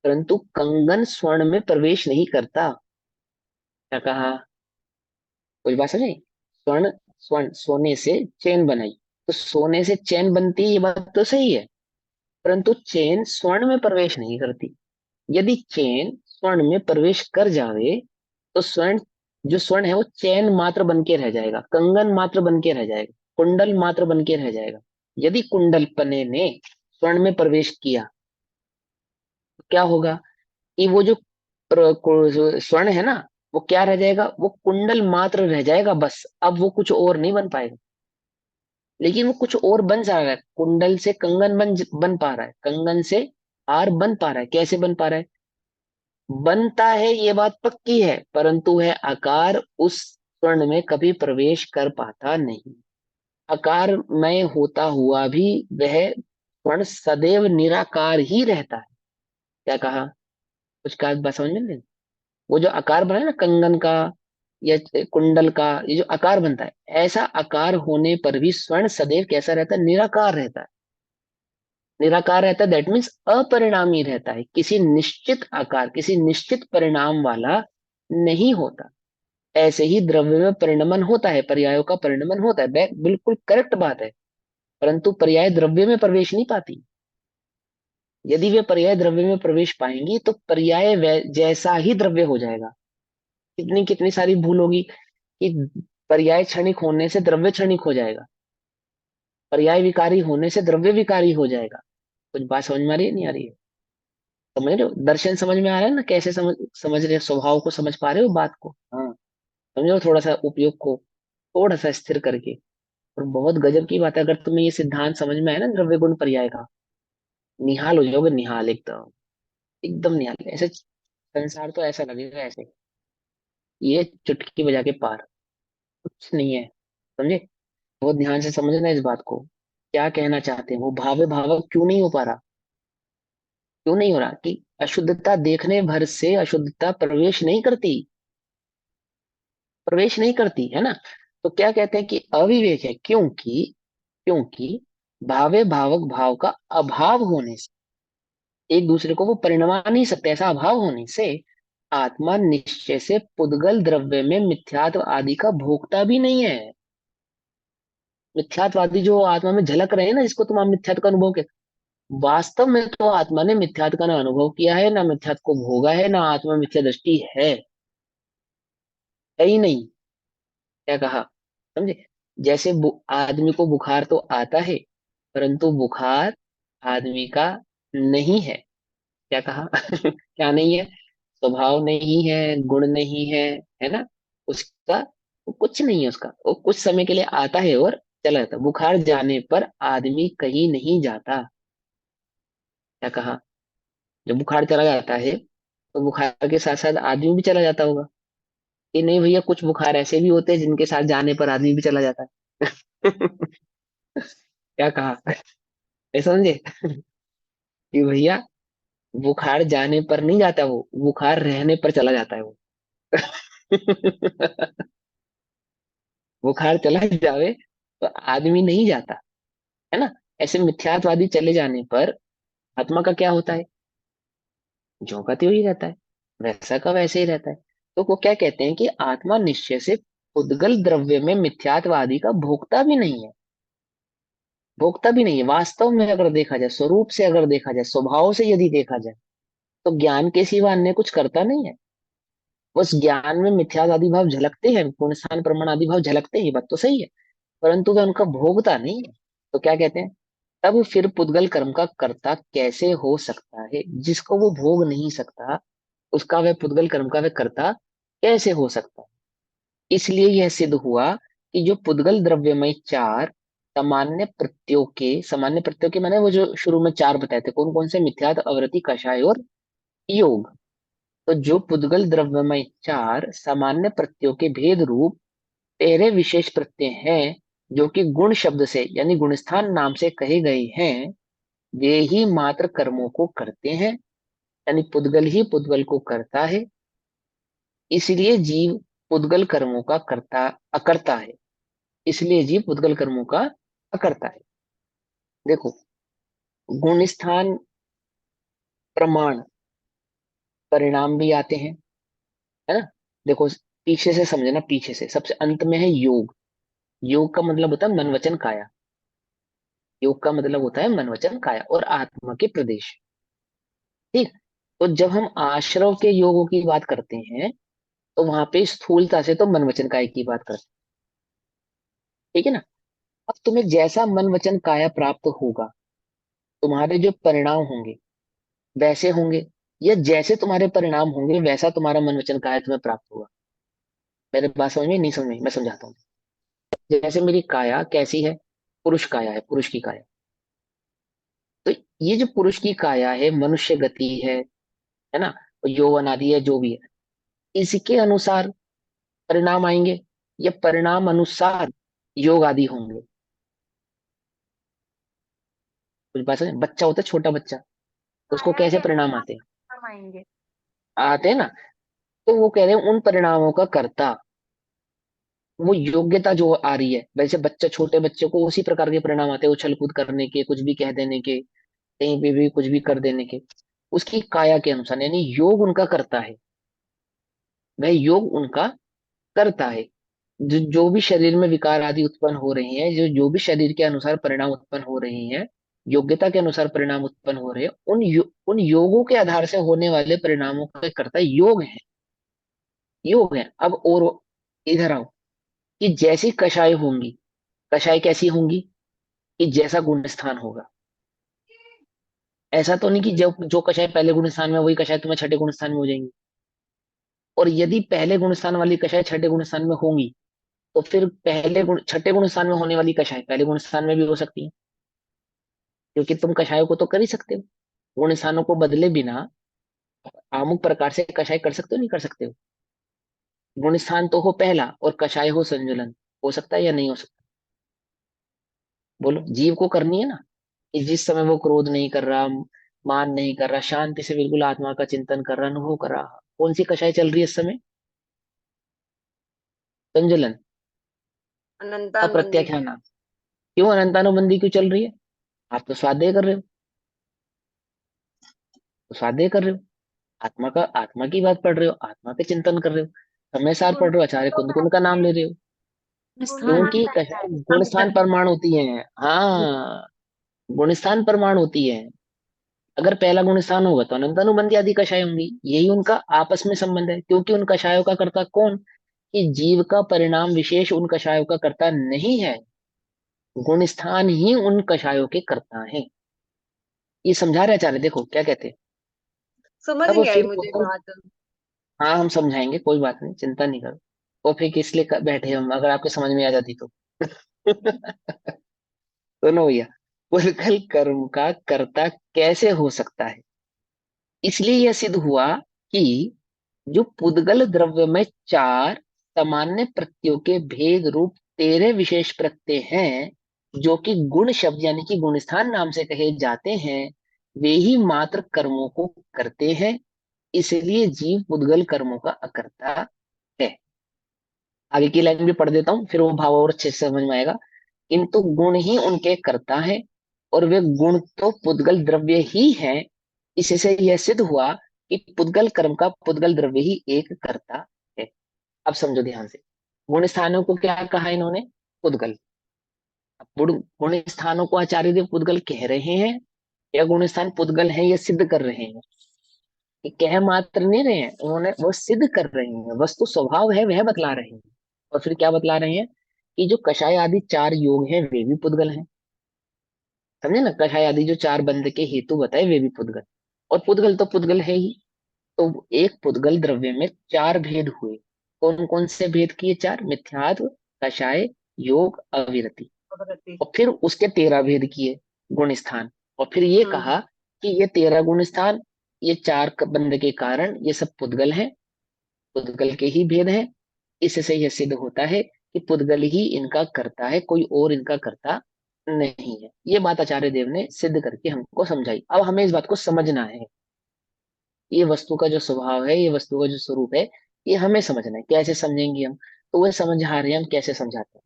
परंतु कंगन स्वर्ण में प्रवेश नहीं करता। क्या कहा, कुछ बात समझे। स्वर्ण, सोने से चेन बनाई, तो सोने से चेन बनती है, ये बात तो सही है, परंतु चेन स्वर्ण में प्रवेश नहीं करती। यदि चेन स्वर्ण में प्रवेश कर जावे, तो स्वर्ण, जो स्वर्ण है वो चैन मात्र बन के रह जाएगा, कंगन मात्र बन के रह जाएगा, कुंडल मात्र बन के रह जाएगा। यदि कुंडल पने ने स्वर्ण में प्रवेश किया, तो क्या होगा, कि वो जो स्वर्ण है ना, वो क्या रह जाएगा, वो कुंडल मात्र रह जाएगा बस, अब वो कुछ और नहीं बन पाएगा। लेकिन वो कुछ और बन जा रहा है, कुंडल से कंगन बन पा रहा है, कंगन से हार बन पा रहा है। कैसे बन पा रहा है, बनता है ये बात पक्की है, परंतु वह आकार उस स्वर्ण में कभी प्रवेश कर पाता नहीं। आकार में होता हुआ भी वह स्वर्ण सदैव निराकार ही रहता है। क्या कहा, कुछ का बात समझ में नहीं। वो जो आकार बना है ना कंगन का या कुंडल का, ये जो आकार बनता है, ऐसा आकार होने पर भी स्वर्ण सदैव कैसा रहता है, निराकार रहता है। निराकार रहता है, दैट मीन्स अपरिणामी रहता है, किसी निश्चित आकार, किसी निश्चित परिणाम वाला नहीं होता। ऐसे ही द्रव्य में परिणमन होता है, पर्यायों का परिणमन होता है, बिल्कुल करेक्ट बात है, परंतु पर्याय द्रव्य में प्रवेश नहीं पाती। यदि वे पर्याय द्रव्य में प्रवेश पाएंगी, तो पर्याय जैसा ही द्रव्य हो जाएगा। कितनी कितनी सारी भूल होगी, कि पर्याय क्षणिक होने से द्रव्य क्षणिक हो जाएगा, पर्याय विकारी होने से द्रव्य विकारी हो जाएगा। कुछ बात समझ में आ रही है, नहीं आ रही है, समझ रहे हो, दर्शन समझ में आ रहा है ना, कैसे समझ रहे हो, स्वभाव को समझ पा रहे हो बात को, हाँ। समझो थोड़ा सा उपयोग को, थोड़ा सा स्थिर करके। और बहुत गजब की बात है, अगर तुम्हें ये सिद्धांत समझ में आए ना द्रव्य गुण पर्याय का, निहाल हो जाओगे, निहाल एकदम, एकदम निहाल। ऐसे संसार तो ऐसा लगेगा ऐसे, ये चुटकी बजा के पार, कुछ नहीं है। समझे, बहुत ध्यान से समझना इस बात को, क्या कहना चाहते हैं। वो भावे भावक क्यों नहीं हो पा रहा, क्यों नहीं हो रहा, कि अशुद्धता देखने भर से अशुद्धता प्रवेश नहीं करती, प्रवेश नहीं करती है ना। तो क्या कहते हैं, कि अविवेक है, क्योंकि क्योंकि भावे भावक भाव का अभाव होने से, एक दूसरे को वो परिणमा नहीं सकते, ऐसा अभाव होने से आत्मा निश्चय से पुद्गल द्रव्य में मिथ्यात्व आदि का भोगता भी नहीं है। मिथ्यात्वादी जो आत्मा में झलक रहे हैं ना, जिसको तुम आप मिथ्यात्व का अनुभव के, वास्तव में तो आत्मा ने मिथ्यात्व का ना अनुभव किया है, ना मिथ्यात्व को भोगा है, ना आत्मा मिथ्या दृष्टि है ही नहीं। क्या कहा, समझे? जैसे आदमी को बुखार तो आता है, परंतु बुखार आदमी का नहीं है। क्या कहा क्या नहीं है? स्वभाव नहीं है, गुण नहीं है ना उसका, वो कुछ नहीं है उसका, वो कुछ समय के लिए आता है और चला जाता है। बुखार जाने पर आदमी कहीं नहीं जाता। क्या कहा? जब बुखार चला जाता है तो बुखार के साथ साथ आदमी भी चला जाता होगा, कि नहीं भैया? कुछ बुखार ऐसे भी होते हैं जिनके साथ जाने पर आदमी भी चला जाता है क्या कहा? ये समझे कि भैया बुखार जाने पर नहीं जाता, वो बुखार रहने पर चला जाता है वो बुखार चला जावे तो आदमी नहीं जाता, है ना? ऐसे मिथ्यात्वादी चले जाने पर आत्मा का क्या होता है? ज्यों का त्यों ही रहता है, वैसा का वैसे ही रहता है। तो वो क्या कहते हैं कि आत्मा निश्चय से उद्गल द्रव्य में मिथ्यात्वादी का भोगता भी नहीं है। भोगता भी नहीं है वास्तव में, अगर देखा जाए स्वरूप से, अगर देखा जाए स्वभाव से, यदि देखा जाए तो ज्ञान के सिवा अन्य कुछ करता नहीं है। उस ज्ञान में मिथ्याद आदि भाव झलकते हैं, पूर्ण स्थान प्रमाण आदि भाव झलकते हैं, ये बात तो सही है, परंतु वह उनका भोगता नहीं है। तो क्या कहते हैं, तब फिर पुद्गल कर्म का कर्ता कैसे हो सकता है? जिसको वो भोग नहीं सकता, उसका वह पुद्गल कर्म का वह कर्ता कैसे हो सकता है? इसलिए यह सिद्ध हुआ कि जो पुद्गल द्रव्यमय चार सामान्य प्रत्यों के माने वो जो शुरू में चार बताए थे, कौन कौन से? मिथ्यात, अवृत्ति, कषाय और योग। तो जो पुद्गल द्रव्यमय चार सामान्य प्रत्ययों के भेद रूप तेरह विशेष प्रत्यय हैं, जो कि गुण शब्द से यानी गुणस्थान नाम से कहे गए हैं, वे ही मात्र कर्मों को करते हैं। यानी पुद्गल ही पुद्गल को करता है, इसलिए जीव पुद्गल कर्मों का करता अकर्ता है। इसलिए जीव पुद्गल कर्मों का अकर्ता है। देखो, गुणस्थान, प्रमाण, परिणाम भी आते हैं, है ना? देखो, पीछे से समझना, पीछे से सबसे अंत में है योग। योग का मतलब होता है मन वचन काया। योग का मतलब होता है मन वचन काया और आत्मा के प्रदेश। ठीक। तो जब हम आश्रव के योगों की बात करते हैं, तो वहां पे स्थूलता से तो मन वचन काया की बात करते हैं। ठीक है ना? अब तुम्हें जैसा मन वचन काया प्राप्त होगा, तुम्हारे जो परिणाम होंगे वैसे होंगे, या जैसे तुम्हारे परिणाम होंगे वैसा तुम्हारा मन वचन काया तुम्हें प्राप्त होगा। मेरे बात समझ में नहीं? समझ में? मैं समझाता हूँ। जैसे मेरी काया कैसी है? पुरुष काया है, पुरुष की काया। तो ये जो पुरुष की काया है, मनुष्य गति है ना, यौवन आदि है जो भी है, इसके अनुसार परिणाम आएंगे, या परिणाम अनुसार योग आदि होंगे? कुछ बात समझे? बच्चा होता है, छोटा बच्चा, उसको काया कैसे के परिणाम अनुसार आते हैं? हम आएंगे। आते हैं ना। तो वो कह रहे हैं उन परिणामों का कर्ता, वो योग्यता जो आ रही है, वैसे बच्चा, छोटे बच्चे को उसी प्रकार के परिणाम आते हैं, उछल कूद करने के, कुछ भी कह देने के, कहीं पे भी कुछ भी कर देने के, उसकी काया के अनुसार, यानी योग उनका करता है। वह योग उनका करता है। जो भी शरीर में विकार आदि उत्पन्न हो रहे हैं, जो जो भी शरीर के अनुसार परिणाम उत्पन्न हो रहे हैं, योग्यता के अनुसार परिणाम उत्पन्न हो रहे हैं, उन योगों के आधार से होने वाले परिणामों का कर्ता योग है। योग है। अब और इधर आओ, कि जैसी कषाय होंगी, कषाय कैसी होंगी? कि जैसा गुण स्थान होगा। ऐसा तो नहीं कि जो जो कषाय पहले गुण स्थान में, वही कषाय तुम्हें छठे गुण स्थान में हो जाएंगी। और यदि पहले गुण स्थान वाली कषाय छठे गुण स्थान में होंगी, तो फिर छठे गुण स्थान में होने वाली कषाय पहले गुण स्थान में भी हो सकती है, क्योंकि तुम कषायों को तो कर ही सकते हो। गुण स्थानों को बदले बिना अमुक प्रकार से कषाय कर सकते हो, नहीं कर सकते हो? गुण स्थान तो हो पहला और कषाय हो संजुलन, हो सकता है या नहीं हो सकता? बोलो, जीव को करनी है ना, कि जिस समय वो क्रोध नहीं कर रहा, मान नहीं कर रहा, शांति से बिल्कुल आत्मा का चिंतन कर रहा, अनुभव कर रहा, कौन सी कषाय चल रही है इस समय? संजुलन, अनंतानुबंधी। अप्रत्याख्याना। क्यों अनंतानुबंधी क्यों चल रही है? आप तो स्वाध्याय कर रहे हो, तो स्वाध्याय कर रहे हो, आत्मा की बात पढ़ रहे हो, आत्मा के चिंतन कर रहे हो, समय सार गुण पढ़ रहे हो, आचार्य तो कुंद कुंद का नाम कहते ले हैं, रहे हो। गुण गुणस्थान। क्योंकि स्थान कशाय गुण स्थान प्रमाण होती है। हाँ, गुण स्थान प्रमाण होती है। अगर पहला गुण स्थान होगा तो अनंत अनुबंधी आदि कषाय होंगी, यही उनका आपस में संबंध है, क्योंकि उन कषायों का कर्ता कौन, कि जीव का परिणाम विशेष उन कषायों का कर्ता नहीं है, गुण स्थान ही उन कषायों के कर्ता हैं। ये समझा रहे आचार्य, देखो क्या कहते हैं। समझ अब नहीं आई फिर मुझे क्वेश्चन, बात। हाँ हम समझाएंगे, कोई बात नहीं, चिंता नहीं करो। और फिर किस लिए बैठे हम, अगर आपके समझ में आ जाती तो। सुनो भैया, पुद्गल कर्म का कर्ता कैसे हो सकता है, इसलिए यह सिद्ध हुआ कि जो पुद्गल द्रव्य में चार सामान्य प्रत्ययों के भेद रूप 13 विशेष प्रत्यय हैं, जो कि गुण शब्द यानी कि गुणस्थान नाम से कहे जाते हैं, वे ही मात्र कर्मों को करते हैं, इसलिए जीव पुद्गल कर्मों का अकर्ता है। आगे की लाइन भी पढ़ देता हूँ, फिर वो भाव और अच्छे से समझ में आएगा। किंतु गुण ही उनके कर्ता है, और वे गुण तो पुद्गल द्रव्य ही हैं, इससे यह सिद्ध हुआ कि पुद्गल कर्म का पुद्गल द्रव्य ही एक कर्ता है। अब समझो ध्यान से, गुण स्थानों को क्या कहा इन्होंने, पुद्गल। अब गुण स्थानों को आचार्य देव पुद्गल कह रहे हैं, या गुण स्थान पुद्गल है, ये सिद्ध कर रहे हैं। ये कह मात्र नहीं रहे हैं उन्होंने, वो सिद्ध कर रहे हैं, वस्तु स्वभाव है वह बतला रहे हैं। और फिर क्या बतला रहे हैं, कि जो कषाय आदि चार योग हैं वे भी पुद्गल हैं। समझे ना, कषाय आदि जो चार बंध के हेतु बताए वे भी पुद्गल, और पुद्गल तो पुद्गल है ही। तो एक पुद्गल द्रव्य में चार भेद हुए, कौन कौन से भेद किए, चार, मिथ्यात्व, कषाय, योग, अविरति। प्रकृति। और फिर उसके 13 भेद किए, गुण स्थान। और फिर ये हम्म। कहा कि ये 13 गुण स्थान, ये चार बंध के कारण ये सब पुद्गल हैं, पुद्गल के ही भेद हैं। इससे यह सिद्ध होता है कि पुद्गल ही इनका कर्ता है, कोई और इनका कर्ता नहीं है। ये बात आचार्य देव ने सिद्ध करके हमको समझाई। अब हमें इस बात को समझना है, ये वस्तु का जो स्वभाव है, ये वस्तु का जो स्वरूप है, ये हमें समझना है। कैसे समझेंगे हम, तो वह समझा रहे हैं, हम कैसे समझाते हैं।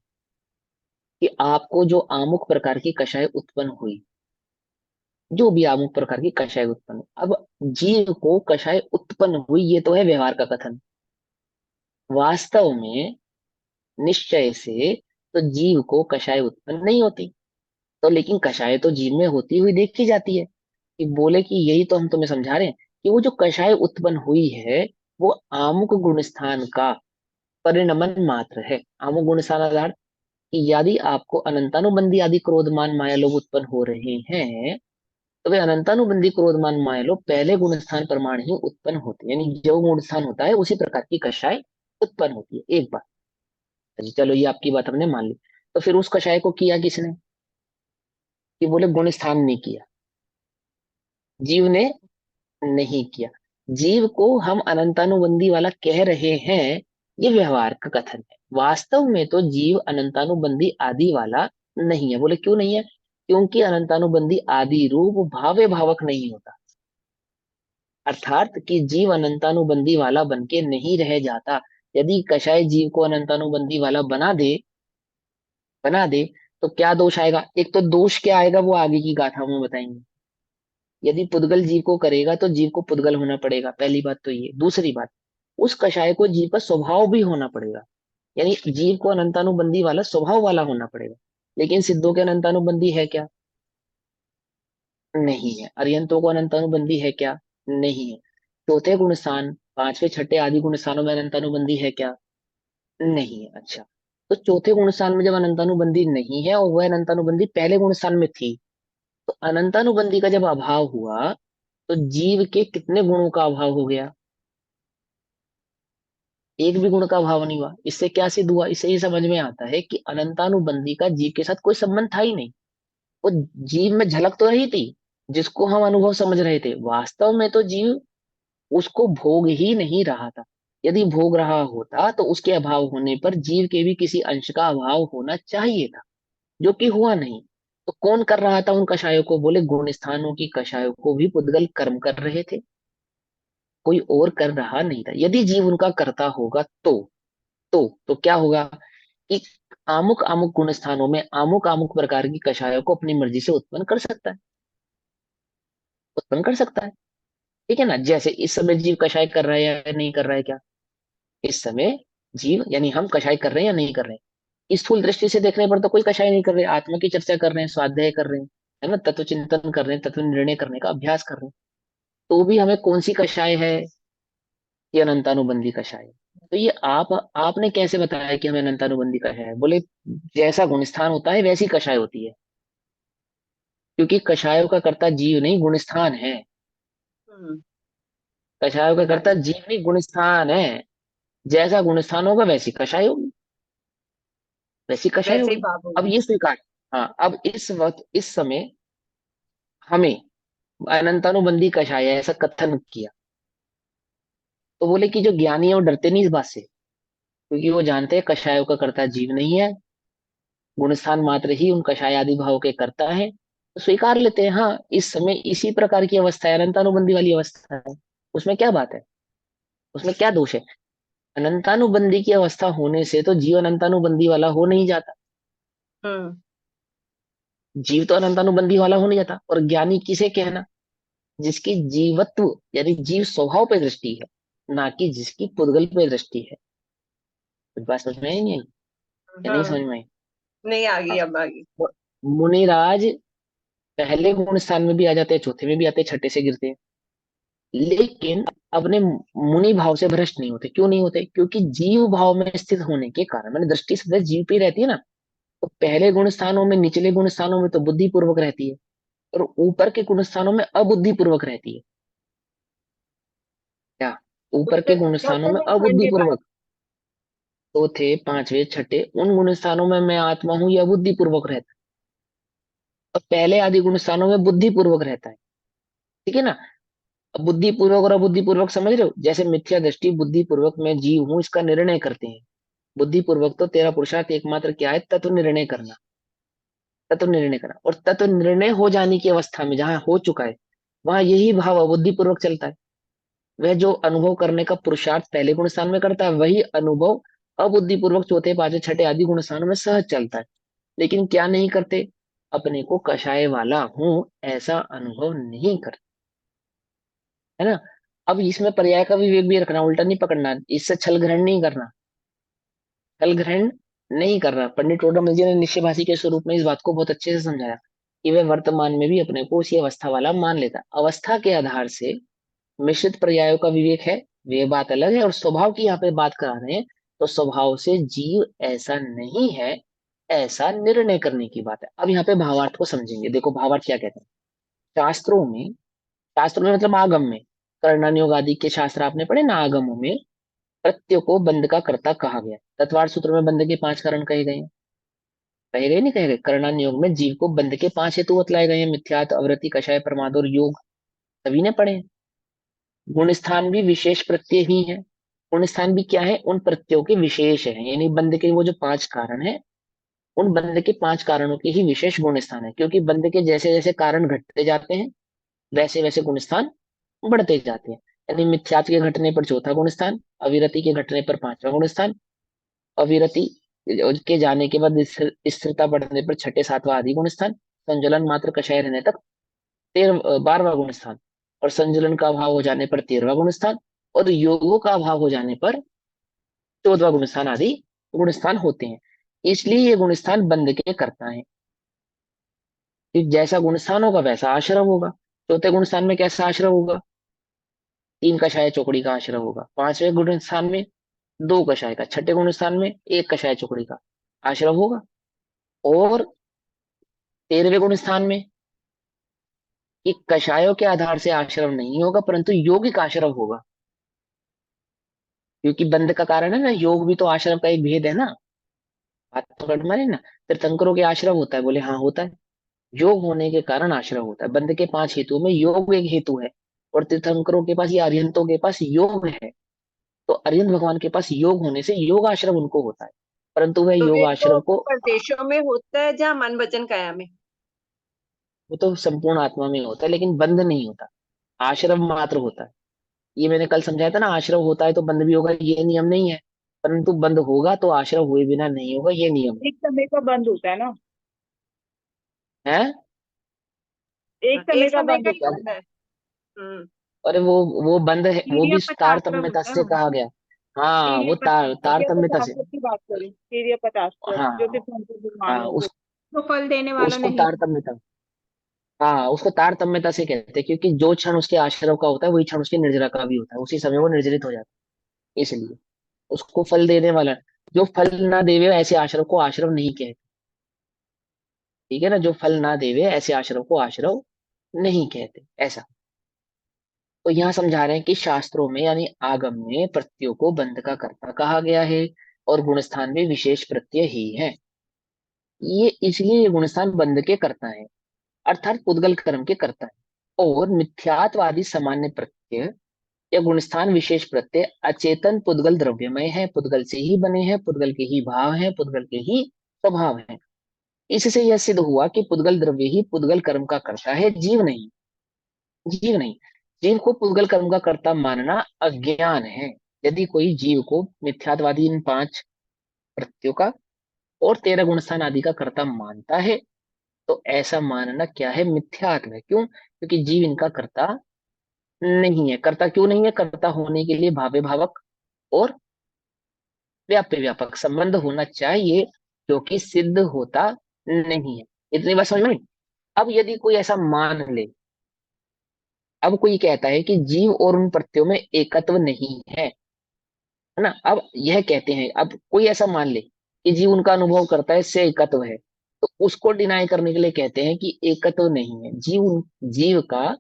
कि आपको जो आमुख प्रकार की कषाय उत्पन्न हुई, जो भी आमुख प्रकार की कषाय उत्पन्न हुई, अब जीव को कषाय उत्पन्न हुई, ये तो है व्यवहार का कथन। वास्तव में निश्चय से तो जीव को कषाय उत्पन्न नहीं होती, तो लेकिन कषाय तो जीव में होती हुई देखी जाती है। कि बोले कि यही तो हम तुम्हें समझा रहे हैं, कि वो जो कषाय उत्पन्न हुई है, वो आमुक गुण स्थान का परिणमन मात्र है। आमुक गुण स्थान आधार, कि यदि आपको अनंतानुबंधी आदि क्रोधमान माया लोग उत्पन्न हो रहे हैं, तो वे अनंतानुबंधी क्रोधमान माया लोग पहले गुण स्थान प्रमाण ही उत्पन्न होते हैं, यानी जो गुण स्थान होता है उसी प्रकार की कषाय उत्पन्न होती है। एक बात, जी चलो ये आपकी बात हमने मान ली। तो फिर उस कषाय को किया किसने, कि बोले गुण स्थान ने किया, जीव ने नहीं किया। जीव को हम अनंतानुबंधी वाला कह रहे हैं, ये व्यवहार का कथन है। वास्तव में तो जीव अनंतानुबंधी आदि वाला नहीं है। बोले क्यों नहीं है, क्योंकि अनंतानुबंधी आदि रूप भावे भावक नहीं होता। अर्थात कि जीव अनंतानुबंधी वाला बन के नहीं रह जाता। यदि कषाय जीव को अनंतानुबंधी वाला बना दे, तो क्या दोष आएगा, एक तो दोष क्या आएगा वो आगे की गाथा में बताएंगे। यदि पुद्गल जीव को करेगा तो जीव को पुद्गल होना पड़ेगा, पहली बात तो ये। दूसरी बात, उस कषाय को जीव का स्वभाव भी होना पड़ेगा, यानी जीव को अनंतानुबंधी वाला स्वभाव वाला होना पड़ेगा। लेकिन सिद्धों के अनंतानुबंधी है क्या, नहीं है। अरियंतों को अनंतानुबंधी है क्या, नहीं है। चौथे गुण स्थान, पांचवे छठे आदि गुण स्थानों में अनंतानुबंधी है क्या, नहीं है। अच्छा, तो चौथे गुण स्थान में जब अनंतानुबंधी नहीं है, और वह अनंतानुबंधी पहले गुण स्थान में थी, तो अनंतानुबंधी का जब अभाव हुआ, तो जीव के कितने गुणों का अभाव हो गया, एक भी गुण का अभाव नहीं हुआ। इससे क्या सिद्ध हुआ, इससे ये समझ में आता है कि अनंतानुबंधी का जीव के साथ कोई संबंध था ही नहीं। वो जीव में झलक तो रही थी, जिसको हम अनुभव समझ रहे थे, वास्तव में तो जीव उसको भोग ही नहीं रहा था। यदि भोग रहा होता तो उसके अभाव होने पर जीव के भी किसी अंश का अभाव होना चाहिए था, जो कि हुआ नहीं। तो कौन कर रहा था उन कषायों को, बोले गुण स्थानों की कषायों को भी पुद्गल कर्म कर रहे थे, कोई और कर रहा नहीं था। यदि जीव उनका करता होगा तो क्या होगा, कि आमुक आमुक गुण स्थानों में आमुक आमुक प्रकार की कषायों को अपनी मर्जी से उत्पन्न कर सकता है, उत्पन्न कर सकता है। ठीक है ना। जैसे इस समय जीव कषाय कर रहा है या नहीं कर रहा है, क्या इस समय जीव यानी हम कषाय कर रहे हैं या नहीं कर रहे हैं। स्थूल दृष्टि से देखने पर तो कोई कषाय नहीं कर रहे, आत्मा की चर्चा कर रहे हैं, स्वाध्याय कर रहे हैं, है ना, तत्व चिंतन कर रहे हैं, तत्व निर्णय करने का अभ्यास कर रहे हैं। तो भी हमें कौन सी कषाय है, ये अनंतानुबंधी कषाय है। तो ये आपने कैसे बताया कि हमें अनंतानुबंधी कषाय है? बोले जैसा गुणस्थान होता है वैसी कषाय होती है, क्योंकि कषायों का कर्ता जीव नहीं गुणस्थान है। हम्म। कषायों का कर्ता जीव नहीं गुणस्थान है। जैसा गुणस्थान होगा वैसी कषाय होगी, वैसी कषाय वैसे ही होगी। भाव अब होगी। ये स्वीकार, हाँ, अब इस वक्त इस समय हमें अनंतानुबंधी कषाय है ऐसा कथन किया, तो बोले कि जो ज्ञानी है वो डरते नहीं इस बात से, क्योंकि वो जानते हैं कषायों का कर्ता जीव नहीं है, गुणस्थान मात्र ही उन कषाय आदि भाव के कर्ता है, तो स्वीकार लेते हैं हाँ इस समय इसी प्रकार की अवस्था है, अनंतानुबंधी वाली अवस्था है। उसमें क्या बात है, उसमें क्या दोष है? अनंतानुबंधी की अवस्था होने से तो जीव अनंतानुबंधी वाला हो नहीं जाता। हम्म। जीव तो अनंतानुबंधी वाला हो नहीं जाता। और ज्ञानी किसे कहना? जिसकी जीवत्व यानी जीव स्वभाव पे दृष्टि है, ना कि जिसकी पुद्गल पे दृष्टि है। कुछ बात समझ में आई नहीं आई? या नहीं समझ हाँ, में आई? नहीं आ गई, हाँ। अब आ गई। तो मुनिराज पहले गुण स्थान में भी आ जाते हैं, चौथे में भी आते हैं, छठे से गिरते हैं, लेकिन अपने मुनि भाव से भ्रष्ट नहीं होते। क्यों नहीं होते? क्योंकि जीव भाव में स्थित होने के कारण, मैंने दृष्टि सदैव जीव पे ही रहती है ना। तो पहले गुण स्थानों में, निचले गुण स्थानों में तो बुद्धि पूर्वक रहती है, और ऊपर के गुण स्थानों में अबुद्धि पूर्वक रहती है। क्या? ऊपर के चौथे गुण स्थानों चौथे में में अबुद्धि खंडित है। पूर्वक, चौथे पांचवे छठे उन गुण स्थानों में मैं आत्मा हूं यह बुद्धि पूर्वक रहता है, और पहले आदि गुण स्थानों में बुद्धि पूर्वक रहता है। ठीक है ना। अब बुद्धि पूर्वक और अबुद्धि पूर्वक समझ रहे हो? जैसे मिथ्या दृष्टि बुद्धि पूर्वक मैं जीव हूं इसका निर्णय करते हैं, बुद्धि पूर्वक तो तेरा पुरुषार्थ एकमात्र क्या है? तत्व निर्णय करना, तत्व निर्णय करना। और तत्व निर्णय हो जाने की अवस्था में जहां हो चुका है, वहां यही भाव अबुद्धि पूर्वक चलता है। वह जो अनुभव करने का पुरुषार्थ पहले गुण स्थान में करता है, वही अनुभव अबुद्धि पूर्वक चौथे पांचवे छठे आदि गुण स्थानों में सहज चलता है। लेकिन क्या नहीं करते? अपने को कषाय वाला हूं ऐसा अनुभव नहीं करते, है ना। अब इसमें पर्याय का विवेक भी रखना, उल्टा नहीं पकड़ना, इससे छल ग्रहण नहीं करना, छल ग्रहण नहीं करना। पंडित टोडरमल जी ने निश्चय भाषी के स्वरूप में इस बात को बहुत अच्छे से समझाया कि वह वर्तमान में भी अपने को उसी अवस्था वाला मान लेता है। अवस्था के आधार से मिश्रित पर्यायों का विवेक है, वे बात अलग है। और स्वभाव की यहाँ पे बात करा रहे हैं, तो स्वभाव से जीव ऐसा नहीं है, ऐसा निर्णय करने की बात है। अब यहाँ पे भावार्थ को समझेंगे। देखो भावार्थ क्या कहते हैं शास्त्रों में, शास्त्रों में मतलब आगम में, कर्णन योग आदि के शास्त्र आपने पढ़े ना, आगमों में प्रत्यय को बंध का कर्ता कहा गया। तत्वार्थ सूत्र में बंध के 5 कारण कहे गए हैं, कहे गए नहीं कहे गए? कर्णन योग में जीव को बंध के 5 हेतु बतलाए गए हैं, मिथ्यात्व, अवृत्ति, कषाय, प्रमाद और योग। सभी ने पढ़े हैं। गुण स्थान भी विशेष प्रत्यय ही है। गुण स्थान भी क्या है? उन प्रत्ययों के विशेष है, यानी बंध के वो जो 5 कारण है, उन बंध के 5 कारणों के ही विशेष गुण स्थान है। क्योंकि बंध के जैसे जैसे कारण घटते जाते हैं, वैसे वैसे गुण स्थान बढ़ते जाते हैं। यानी मिथ्यात्व के घटने पर चौथा गुण स्थान, अविरति के घटने पर पांचवा गुण स्थान, अविरति के जाने के बाद स्थिरता बढ़ने पर छठे सातवां आदि गुण स्थान, संजुलन मात्र कषाय रहने तक 12वां गुण स्थान, और संजुलन का अभाव हो जाने पर 13वां गुण स्थान, और योगों का अभाव हो जाने पर 14वां गुण स्थान आदि गुण स्थान होते हैं। इसलिए ये गुण स्थान बंध के करता है कि जैसा गुण स्थान होगा वैसा आश्रव होगा। चौथे गुण स्थान में कैसा आश्रव होगा? 3 कषाय चौकड़ी का आश्रव होगा। पांचवें गुण स्थान में 2 कषाय का, छठे गुण स्थान में 1 कषाय चौकड़ी का आश्रव होगा। और 13वें गुण स्थान में कि कषायों के आधार से आश्रव नहीं होगा, परंतु यौगिक आश्रव होगा। क्योंकि बंध का कारण है ना, योग भी तो आश्रव का एक भेद है ना। बात तो कट मारे ना। तीर्थंकरों के आश्रव होता है? बोले हाँ होता है। योग होने के कारण आश्रव होता है। बंध के 5 हेतुओं में योग एक हेतु है, और तीर्थंकरों के पास या अरिहंतों के पास योग है। तो अरिहंत भगवान के पास योग होने से योग आश्रव उनको होता है, परंतु वह तो योग वे तो आश्रव को, प्रदेशों में होता है जहाँ मन वचन काया में। वो तो संपूर्ण आत्मा में होता है, लेकिन बंध नहीं होता, आश्रव मात्र होता है। ये मैंने कल समझाया था ना, आश्रव होता है तो बंध भी होगा, ये नियम नहीं है। परंतु बंध होगा तो आश्रव हुए बिना नहीं होगा, ये नियम एक समय का बंद होता है ना। है। एक समय एक का समय बंद का ही होता है। होता है। हम्म। अरे वो बंद है, वो भी ईरिया तारतम्यता होता है, से हाँ। कहा गया। हाँ वो ईरिया तारतम्यता से। पचास की बात करें, ईरिया पचास जो हाँ तीर्थंकर हाँ मानो वो। उस तो फल देने वाला उसको नहीं। तारतम्यता, हाँ उसको तारतम्यता से कहते हैं, क्योंकि जो क्षण उसके आश्रव का होता है वही क्षण उसकी निर्जरा का भी होता है, उसी समय वो निर्जरित हो जाता है, इसलिए उसको फल देने वाला। जो फल ना देवे ऐसे आश्रव को आश्रव नहीं कहते। ठीक है ना, जो फल ना देवे ऐसे आश्रव को आश्रव नहीं कहते, ऐसा। तो यहाँ समझा रहे हैं कि शास्त्रों में यानी आगम में प्रत्ययों को बंध का कर्ता कहा गया है, और गुणस्थान में विशेष प्रत्यय ही है। ये इसलिए ये गुणस्थान बंध के करता है, अर्थात पुद्गल कर्म के करता है। और मिथ्यात्वादी सामान्य प्रत्यय या गुणस्थान विशेष प्रत्यय अचेतन पुद्गल द्रव्यमय है, पुद्गल से ही बने हैं, पुद्गल के ही भाव हैं, पुद्गल के ही स्वभाव हैं। इससे यह सिद्ध हुआ कि पुद्गल द्रव्य ही पुद्गल कर्म का करता है, जीव नहीं। जीव नहीं। जीव को पुद्गल कर्म का कर्ता मानना अज्ञान है। यदि कोई जीव को मिथ्यात्वादी इन पांच प्रत्ययों का और 13 गुणस्थान आदि का कर्ता मानता है, तो ऐसा मानना क्या है, मिथ्यात्व है। क्यों? क्योंकि जीव इनका कर्ता नहीं है। कर्ता क्यों नहीं है? कर्ता होने के लिए भाव्य भावक और व्याप्य व्यापक संबंध होना चाहिए, जो कि सिद्ध होता नहीं है। इतनी बात समझ में आई? अब यदि कोई ऐसा मान ले, अब कोई कहता है कि जीव और उन प्रत्ययों में एकत्व नहीं है ना, अब यह कहते हैं, अब कोई ऐसा मान ले कि जीव उनका अनुभव करता है, इससे एकत्व है, तो उसको डिनाई करने के लिए कहते हैं कि एकत्व नहीं है। जीव का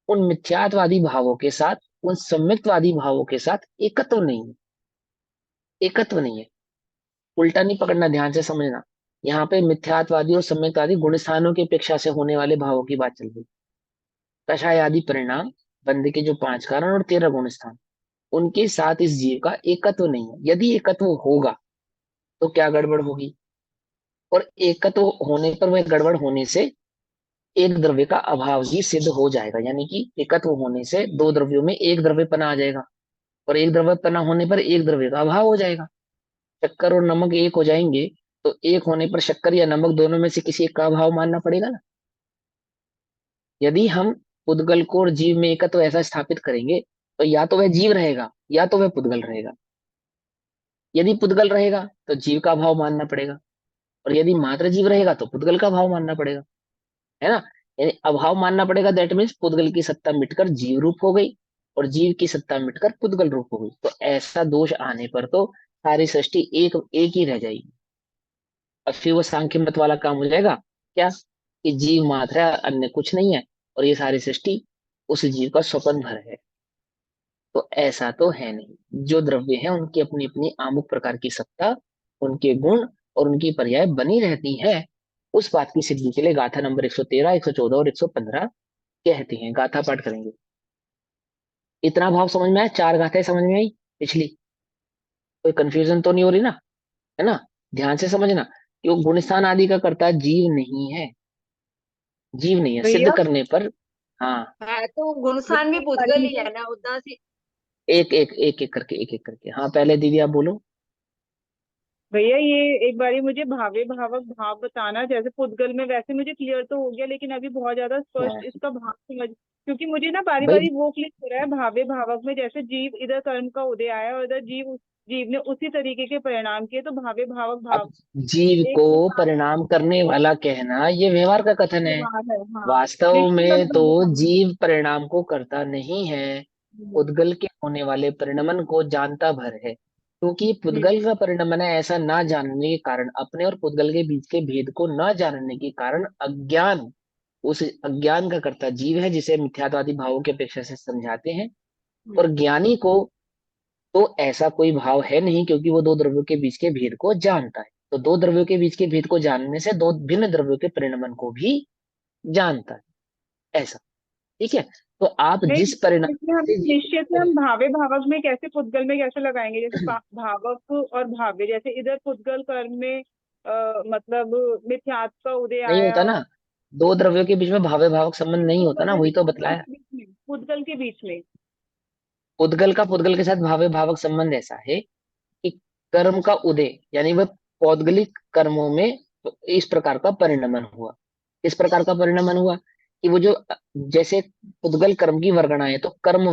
उन मिथ्यात्वादी भावों के साथ, उन सम्यक्तवादी भावों के साथ एकत्व नहीं है। एकत्व नहीं है। उल्टा नहीं पकड़ना, ध्यान से समझना। यहाँ पे मिथ्यात्वादी और सम्यक्तवादी गुण स्थानों की अपेक्षा से होने वाले भावों की बात चल रही। कषाय आदि परिणाम, बंध के जो पांच कारण और 13 गुण स्थान, उनके साथ इस जीव का एकत्व नहीं है। यदि एकत्व होगा तो क्या गड़बड़ होगी? और एकत्व होने पर, वह गड़बड़ होने से एक द्रव्य का अभाव ही सिद्ध हो जाएगा। यानी कि एकत्व होने से दो द्रव्यों में एक द्रव्य पना आ जाएगा, और एक द्रव्य पना होने पर एक द्रव्य का अभाव हो जाएगा। शक्कर और नमक एक हो जाएंगे, तो एक होने पर शक्कर या नमक दोनों में से किसी एक का अभाव मानना पड़ेगा ना। यदि हम पुद्गल को और जीव में एकत्व ऐसा स्थापित करेंगे, तो या तो वह जीव रहेगा या तो वह पुद्गल रहेगा। यदि पुद्गल रहेगा तो जीव का भाव मानना पड़ेगा, और यदि मात्र जीव रहेगा तो पुद्गल का भाव मानना पड़ेगा, है ना। यानी अभाव मानना पड़ेगा, दैट मीन्स पुद्गल की सत्ता मिटकर जीव रूप हो गई, और जीव की सत्ता मिटकर पुद्गल रूप हो गई। तो ऐसा दोष आने पर तो सारी सृष्टि एक एक ही रह जाएगी। और फिर वो सांख्य मत वाला काम हो जाएगा, क्या, कि जीव मात्र है, अन्य कुछ नहीं है, और ये सारी सृष्टि उस जीव का स्वपन भर है। तो ऐसा तो है नहीं। जो द्रव्य है उनकी अपनी अपनी आमुख प्रकार की सत्ता, उनके गुण और उनकी पर्याय बनी रहती है। उस बात की सिद्धि के लिए गाथा नंबर 113, 114 और 115 कहते हैं। गाथा पाठ करेंगे। इतना भाव समझ में आया? चार गाथाएं समझ में आई पिछली? कोई कंफ्यूजन तो नहीं हो रही ना, है ना। ध्यान से समझना, क्यों गुणस्थान आदि का कर्ता जीव नहीं है। जीव नहीं है सिद्ध भैया करने पर। हाँ, है तो गुणसान भी भैया एक बारी पुद्गल ही मुझे है ना, उतना सी। एक एक एक एक करके, एक एक करके। हाँ पहले दीदी आप बोलो। भैया ये एक बारी मुझे भावे भावक भाव बताना, जैसे पुद्गल में वैसे मुझे क्लियर तो हो गया, लेकिन अभी बहुत ज्यादा स्पष्ट हाँ इसका भाव समझ, क्योंकि मुझे ना बारी भाई, बारी वो क्लिक हो रहा है भावे भावक में, जैसे जीव इधर कर्म का उदय आया और इधर जीव ने उसी तरीके के परिणाम किए, तो भावे भावक अब भाव जीव एक को प्रकार परिणाम करने वाला कहना ये व्यवहार का कथन है। व्यवहार है, हाँ। वास्तव निश्चित में तो अद्वैत भाव। जीव परिणाम को करता नहीं है, हम्म, उद्गल के होने वाले परिणमन को जानता भर है। क्योंकि हम्म, पुद्गल का परिणमन है, ऐसा ना जानने के कारण, अपने और पुद्गल के बीच के भेद को ना जानने के कारण अज्ञान, उस अज्ञान का कर्ता जीव है, जिसे मिथ्यात्वादी भावों की अपेक्षा से समझाते हैं। हम्म, और ज्ञानी को तो ऐसा कोई भाव है नहीं, क्योंकि वो दो द्रव्यों के बीच के भेद को जानता है। तो दो द्रव्यों के बीच के भेद को जानने से दो भिन्न द्रव्यों के परिणमन को भी जानता है, ऐसा। ठीक है। तो आप नहीं, जिस परिणाम इसमें हम से निश्चय से हम भावे भावक में कैसे पुद्गल में कैसे लगाएंगे, जैसे भावक और भाव्य, जैसे इधर पुद्गल कर्म में मतलब मिथ्यात्व का उदय नहीं आया होता ना, और दो द्रव्यों के बीच में भावे भावक संबंध नहीं दो होता ना, द्रव्य वही नहीं, तो पुद्गल बतलाया। के बीच में, पुद्गल के बीच में। उद्गल का पुद्गल के साथ भावे भावक संबंध ऐसा है कि कर्म का उदय, यानी वह पौद्गलिक कर्मों में इस प्रकार का परिणमन हुआ। इस प्रकार का परिणमन हुआ कि वो जो जैसे पुद्गल कर्म की वर्गणा है, तो कर्म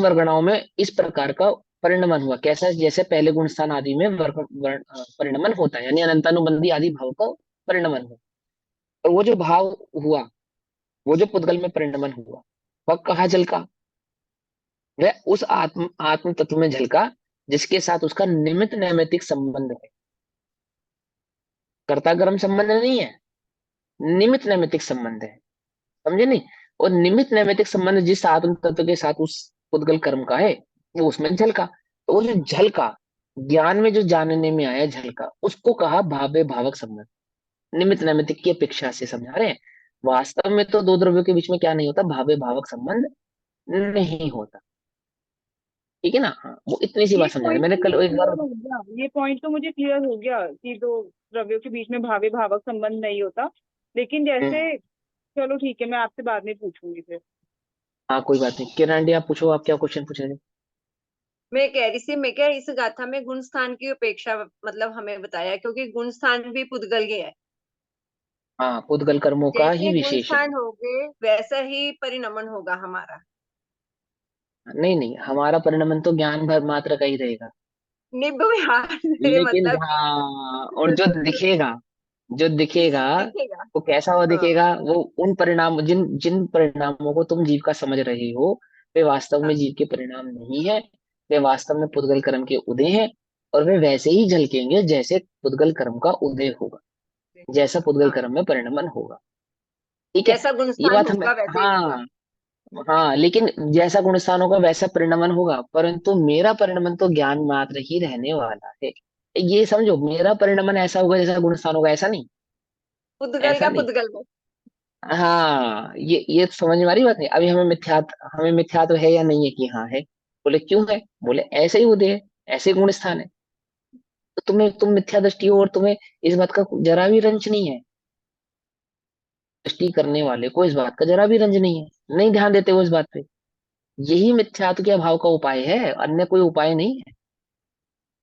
वर्गणाओं में इस प्रकार का परिणमन हुआ। कैसा? जैसे पहले गुण स्थान आदि में परिणमन होता है, यानी अनंतानुबंधी आदि भाव का परिणमन हुआ। और वो जो भाव हुआ, वो जो पुद्गल में परिणमन हुआ, वह कहाँ झलका? वह उस आत्म आत्म तत्व में झलका जिसके साथ उसका निमित्त नैमित्तिक संबंध है। कर्ता कर्म संबंध नहीं है, निमित्त नैमित्तिक संबंध है। समझे नहीं? और निमित्त नैमित्तिक संबंध जिस आत्म तत्व के साथ उस पुद्गल कर्म का है, वो उसमें झलका। तो वो जो झलका, ज्ञान में जो जानने में आया झलका, उसको कहा भाव्य भावक संबंध। निमित्त नैमित्तिक की अपेक्षा से समझा रहे हैं। वास्तव में तो दो द्रव्यों के बीच में क्या नहीं होता? भाव्य भावक संबंध नहीं होता। ठीक है ना? हाँ, वो इतनी सी ये बात समझा रहे। पॉइंट मैंने तो कल मुझे एक बार, क्लियर हो गया, ये पॉइंट तो मुझे क्लियर हो गया कि दो द्रव्यों के बीच में भावी भावक संबंध नहीं होता। लेकिन हम्म, जैसे, चलो ठीक है, मैं आपसे बाद में पूछूंगी फिर। हाँ कोई बात नहीं। किरण आंटी आप पूछो, आप क्या क्वेश्चन पूछ रहे थे? मैं कह रही थी, मैं क्या इस गाथा में गुण स्थान की उपेक्षा मतलब हमें बताया, क्योंकि गुण स्थान भी पुद्गल के है। हाँ, पुद्गल कर्मों का ही जैसे गुण विशेष है। स्थान हो गए वैसा ही परिणमन होगा हमारा। नहीं नहीं, हमारा परिणमन तो ज्ञान भर मात्र का ही रहेगा। निब विहार से लेकिन मतलब कि हाँ, और जो दिखेगा, जो दिखेगा, दिखेगा। वो कैसा हुआ हाँ दिखेगा? वो उन परिणाम, जिन जिन परिणामों को तुम जीव का समझ रहे हो, वे वास्तव में हाँ। जीव के परिणाम नहीं है। वे वास्तव में पुद्गल कर्म के उदय हैं। और वे वैसे ही झलकेंगे जैसे पुद्गल कर्म का उदय होगा, जैसा पुद्गल हाँ, कर्म में परिणमन होगा। ठीक है? जैसा गुण ये स्थान बात हमें, होगा वैसे ही होगा। हाँ हाँ, लेकिन जैसा गुण स्थान होगा वैसा परिणमन होगा, परंतु मेरा परिणमन तो ज्ञान मात्र ही रहने वाला है। ये समझो, मेरा परिणमन ऐसा होगा जैसा गुण स्थान होगा, ऐसा नहीं। पुद्गल ऐसा का नहीं। पुद्गल में। हाँ, ये समझ में आ रही बात नहीं? अभी हमें मिथ्यात्व है या नहीं है कि हाँ है? बोले क्यों है? बोले ऐसे ही उदय है, ऐसे गुण स्थान है। तो तुम मिथ्या दृष्टि हो और तुम्हें इस बात का जरा भी रंज नहीं है। दृष्टि करने वाले को इस बात का जरा भी रंज नहीं है, नहीं ध्यान देते वो इस बात पे। यही मिथ्यात्व के अभाव का उपाय है, अन्य कोई उपाय नहीं है।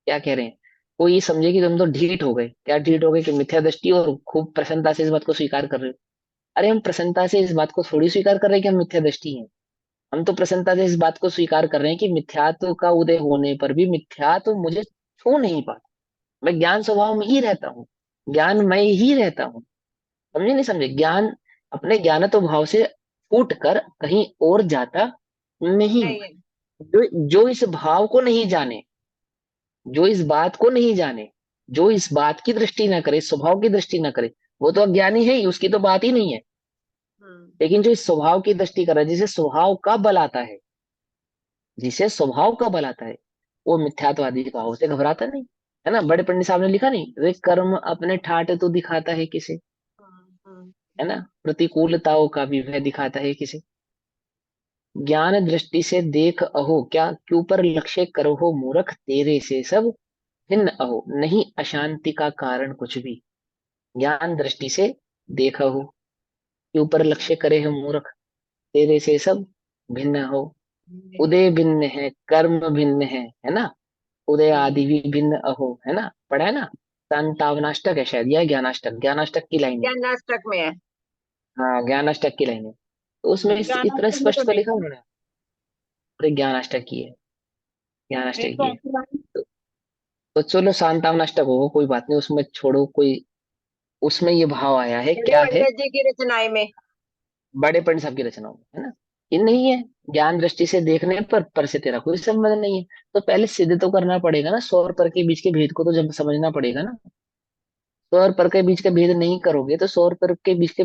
क्या कह रहे हैं? कोई ये समझे कि तुम तो ढीठ हो गए। क्या ढीठ हो गए? कि मिथ्या दृष्टि और खूब प्रसन्नता से इस बात को स्वीकार कर रहे हो। अरे हम प्रसन्नता से इस बात को थोड़ी स्वीकार कर रहे हैं कि हम मिथ्या दृष्टि हैं। हम तो प्रसन्नता से इस बात को स्वीकार कर रहे हैं कि मिथ्यात्व का उदय होने पर भी मिथ्यात्व मुझे छू नहीं पाता। मैं ज्ञान स्वभाव में ही रहता हूँ, ज्ञानमय ही रहता हूँ। समझे नहीं समझे? ज्ञान, अपने ज्ञानत्व भाव से फूट कर कहीं और जाता नहीं। नहीं है। जो इस भाव को नहीं जाने, जो इस बात को नहीं जाने, जो इस बात की दृष्टि ना करे, स्वभाव की दृष्टि ना करे, वो तो अज्ञानी है ही, उसकी तो बात ही नहीं है। हम्म। लेकिन जो इस स्वभाव की दृष्टि कर रहा है, जिसे स्वभाव का बल आता है, जिसे स्वभाव का बल आता है, वो मिथ्यात्वादी भाव से घबराता नहीं। है ना? बड़े पंडित साहब ने लिखा नहीं, वे कर्म अपने ठाट तो दिखाता है किसे। हम्म। है ना? प्रतिकूलताओं का भी वह दिखाता है किसे। ज्ञान दृष्टि से देख अहो क्या, क्यों पर लक्ष्य करो हो मूर्ख, तेरे से सब भिन्न अहो, नहीं अशांति का कारण कुछ भी। ज्ञान दृष्टि से देखा हो, के ऊपर लक्ष्य करे हो मूर्ख, तेरे से सब भिन्न हो। उदय भिन्न है, कर्म भिन्न है ना? उदय आदि भी भिन्न अहो, है ना? पढ़ा है ना? संतावनाष्टक है शायद, या ज्ञानाष्टक, ज्ञानाष्टक की लाइन है। ज्ञानाष्टक में है। हाँ, ज्ञानाष्टक की लाइन है। तो उसमें इतना ज्ञानाष्टक में तो स्पष्ट तो नहीं लिखा था। उन्होंने। अरे ज्ञानाष्टक की है, नहीं, ज्ञानाष्टक की कौन है। सी लाइन? तो चलो शांतावनाष्टक हो, कोई बात नहीं, उसमें छोड़ो कोई। उसमें ये भाव आया है, बड़े क्या है? पंडित जी की रचनाएं में। बड़े पंडित साहब की रचनाओं में, है ना? ये नहीं है। ज्ञान दृष्टि से देखने पर से तेरा कोई संबंध नहीं है। तो पहले सिद्ध तो करना पड़ेगा ना, सौ और पर के बीच के भेद को तो जब समझना पड़ेगा ना। सौ और पर के बीच का भेद नहीं करोगे तो सौ और पर के बीच के